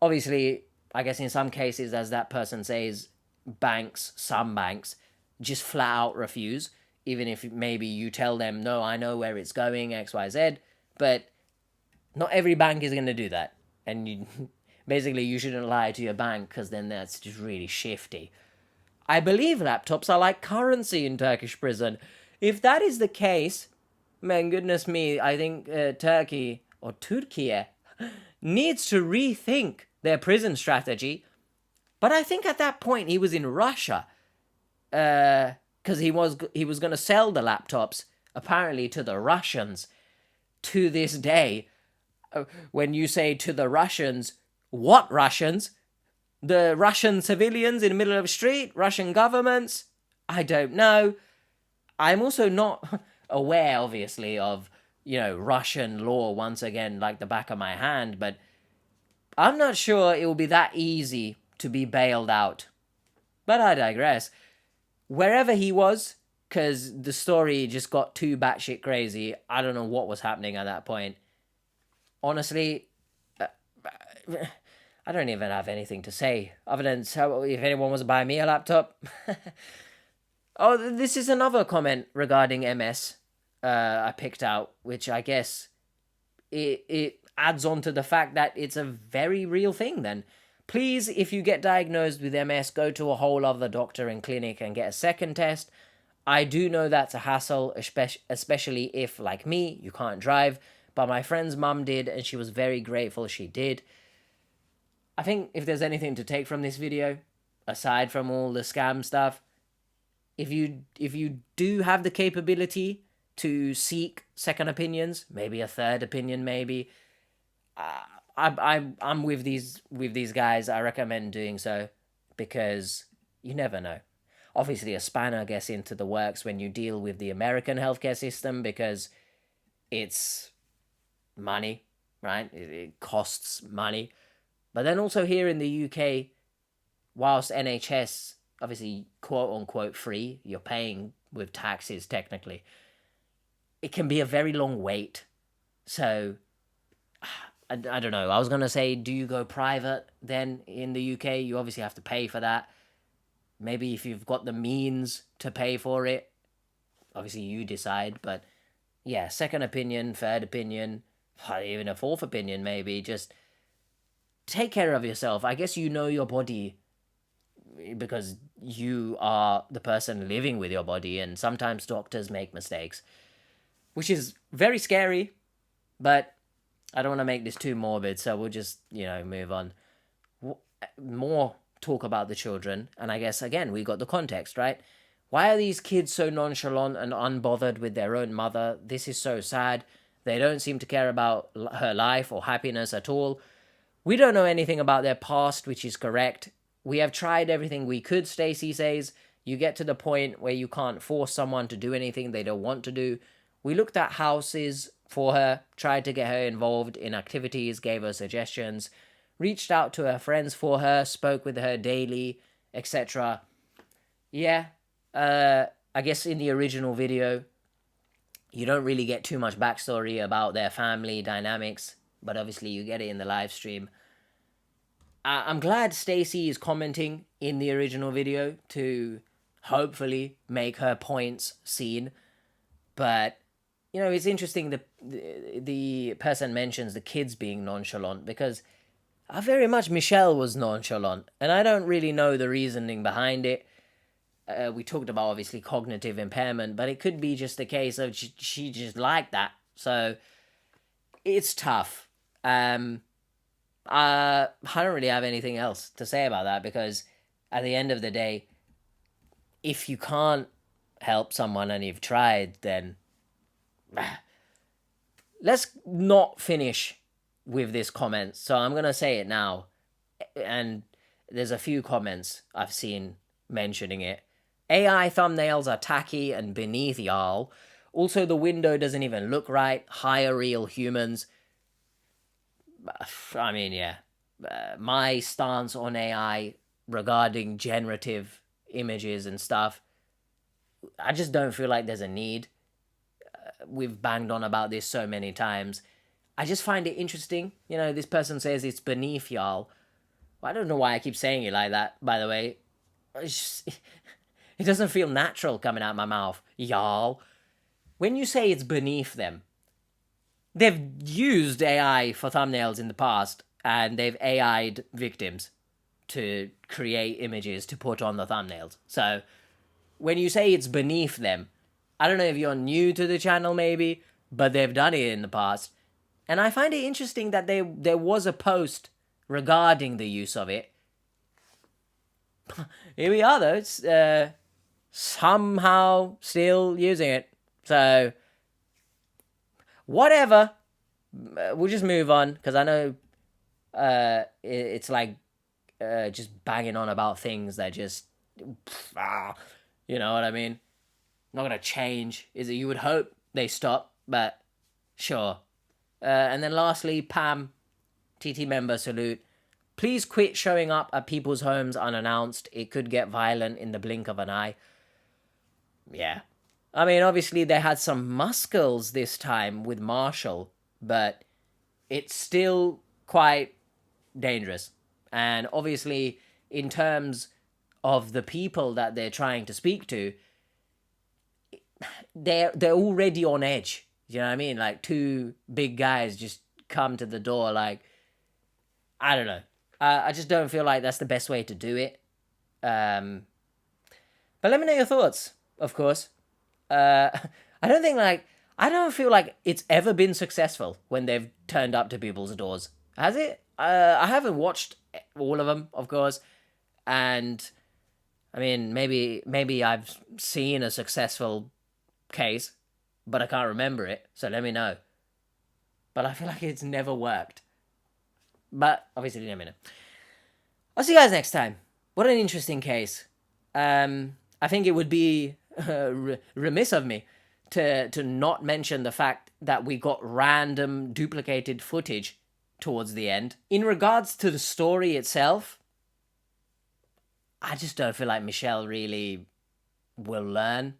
Obviously, I guess in some cases, as that person says, some banks, just flat out refuse, even if maybe you tell them, no, I know where it's going, XYZ, but not every bank is going to do that. And basically, you shouldn't lie to your bank, because then that's just really shifty. I believe laptops are like currency in Turkish prison. If that is the case, man, goodness me, I think Turkey, or Türkiye, needs to rethink their prison strategy. But I think at that point he was in Russia, because he was going to sell the laptops, apparently, to the Russians. To this day, when you say to the Russians, what Russians? The Russian civilians in the middle of the street? Russian governments? I don't know. I'm also not aware, obviously, of, you know, Russian law once again like the back of my hand, but I'm not sure it will be that easy to be bailed out. But I digress. Wherever he was, because the story just got too batshit crazy, I don't know what was happening at that point. Honestly, I don't even have anything to say, other than if anyone wants to buy me a laptop. Oh, this is another comment regarding MS I picked out, which I guess it adds on to the fact that it's a very real thing then. Please, if you get diagnosed with MS, go to a whole other doctor and clinic and get a second test. I do know that's a hassle, especially if, like me, you can't drive, but my friend's mum did, and she was very grateful she did. I think if there's anything to take from this video, aside from all the scam stuff, if you do have the capability to seek second opinions, maybe a third opinion, maybe, I'm with these guys. I recommend doing so, because you never know. Obviously, a spanner gets into the works when you deal with the American healthcare system, because it's money, right? It costs money. But then also here in the UK, whilst NHS, obviously, quote-unquote free, you're paying with taxes, technically, it can be a very long wait. So, I don't know. I was going to say, do you go private then in the UK? You obviously have to pay for that. Maybe if you've got the means to pay for it, obviously you decide. But yeah, second opinion, third opinion, even a fourth opinion maybe. Just take care of yourself. I guess you know your body because you are the person living with your body, and sometimes doctors make mistakes, which is very scary, but I don't want to make this too morbid, so we'll just, move on. More talk about the children, and I guess, again, we got the context, right? Why are these kids so nonchalant and unbothered with their own mother? This is so sad. They don't seem to care about her life or happiness at all. We don't know anything about their past, which is correct. We have tried everything we could, Stacey says. You get to the point where you can't force someone to do anything they don't want to do. We looked at houses for her, tried to get her involved in activities, gave her suggestions, reached out to her friends for her, spoke with her daily, etc. Yeah, I guess in the original video, you don't really get too much backstory about their family dynamics, but obviously you get it in the live stream. I'm glad Stacey is commenting in the original video to hopefully make her points seen. But, it's interesting the person mentions the kids being nonchalant, because very much Michele was nonchalant, and I don't really know the reasoning behind it. We talked about, obviously, cognitive impairment, but it could be just a case of she just liked that. So it's tough. I don't really have anything else to say about that, because at the end of the day, if you can't help someone and you've tried, then let's not finish with this comment. So I'm going to say it now. and there's a few comments I've seen mentioning it. AI thumbnails are tacky and beneath y'all. Also, the window doesn't even look right. Hire real humans. I mean, yeah. My stance on AI regarding generative images and stuff, I just don't feel like there's a need. We've banged on about this so many times. I just find it interesting. You know, this person says it's beneath y'all. I don't know why I keep saying it like that, by the way. It's just, it doesn't feel natural coming out my mouth. Y'all. When you say it's beneath them, they've used AI for thumbnails in the past, and they've AI'd victims to create images to put on the thumbnails. So, when you say it's beneath them, I don't know if you're new to the channel maybe, but they've done it in the past. And I find it interesting that there was a post regarding the use of it. Here we are though, it's somehow still using it. So, whatever. We'll just move on, because I know it's like just banging on about things that just, you know what I mean? Not gonna change, is it? You would hope they stop, but sure. And then lastly, Pam, TT member salute. Please quit showing up at people's homes unannounced. It could get violent in the blink of an eye. Yeah. I mean, obviously they had some muscles this time with Marshall, but it's still quite dangerous. And obviously, in terms of the people that they're trying to speak to, they're already on edge. You know what I mean? Like, two big guys just come to the door, like, I don't know. I just don't feel like that's the best way to do it. But let me know your thoughts, of course. I don't feel like it's ever been successful when they've turned up to people's doors. Has it? I haven't watched all of them, of course. And, I mean, maybe I've seen a successful case, but I can't remember it, so let me know. But I feel like it's never worked. But obviously, let me know. I'll see you guys next time. What an interesting case. I think it would be remiss of me to not mention the fact that we got random duplicated footage towards the end. In regards to the story itself, I just don't feel like Michele really will learn.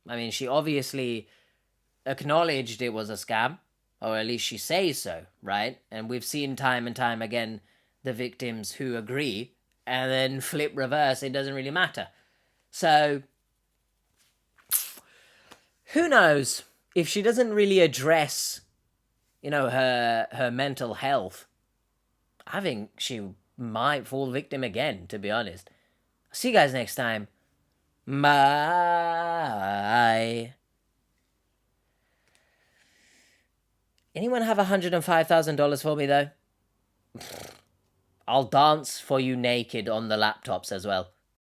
I mean, she obviously acknowledged it was a scam, or at least she says so, right? And we've seen time and time again the victims who agree, and then flip reverse, it doesn't really matter. So, who knows? If she doesn't really address, you know, her mental health, I think she might fall victim again, to be honest. See you guys next time. Bye. Anyone have $105,000 for me, though? I'll dance for you naked on the laptops as well.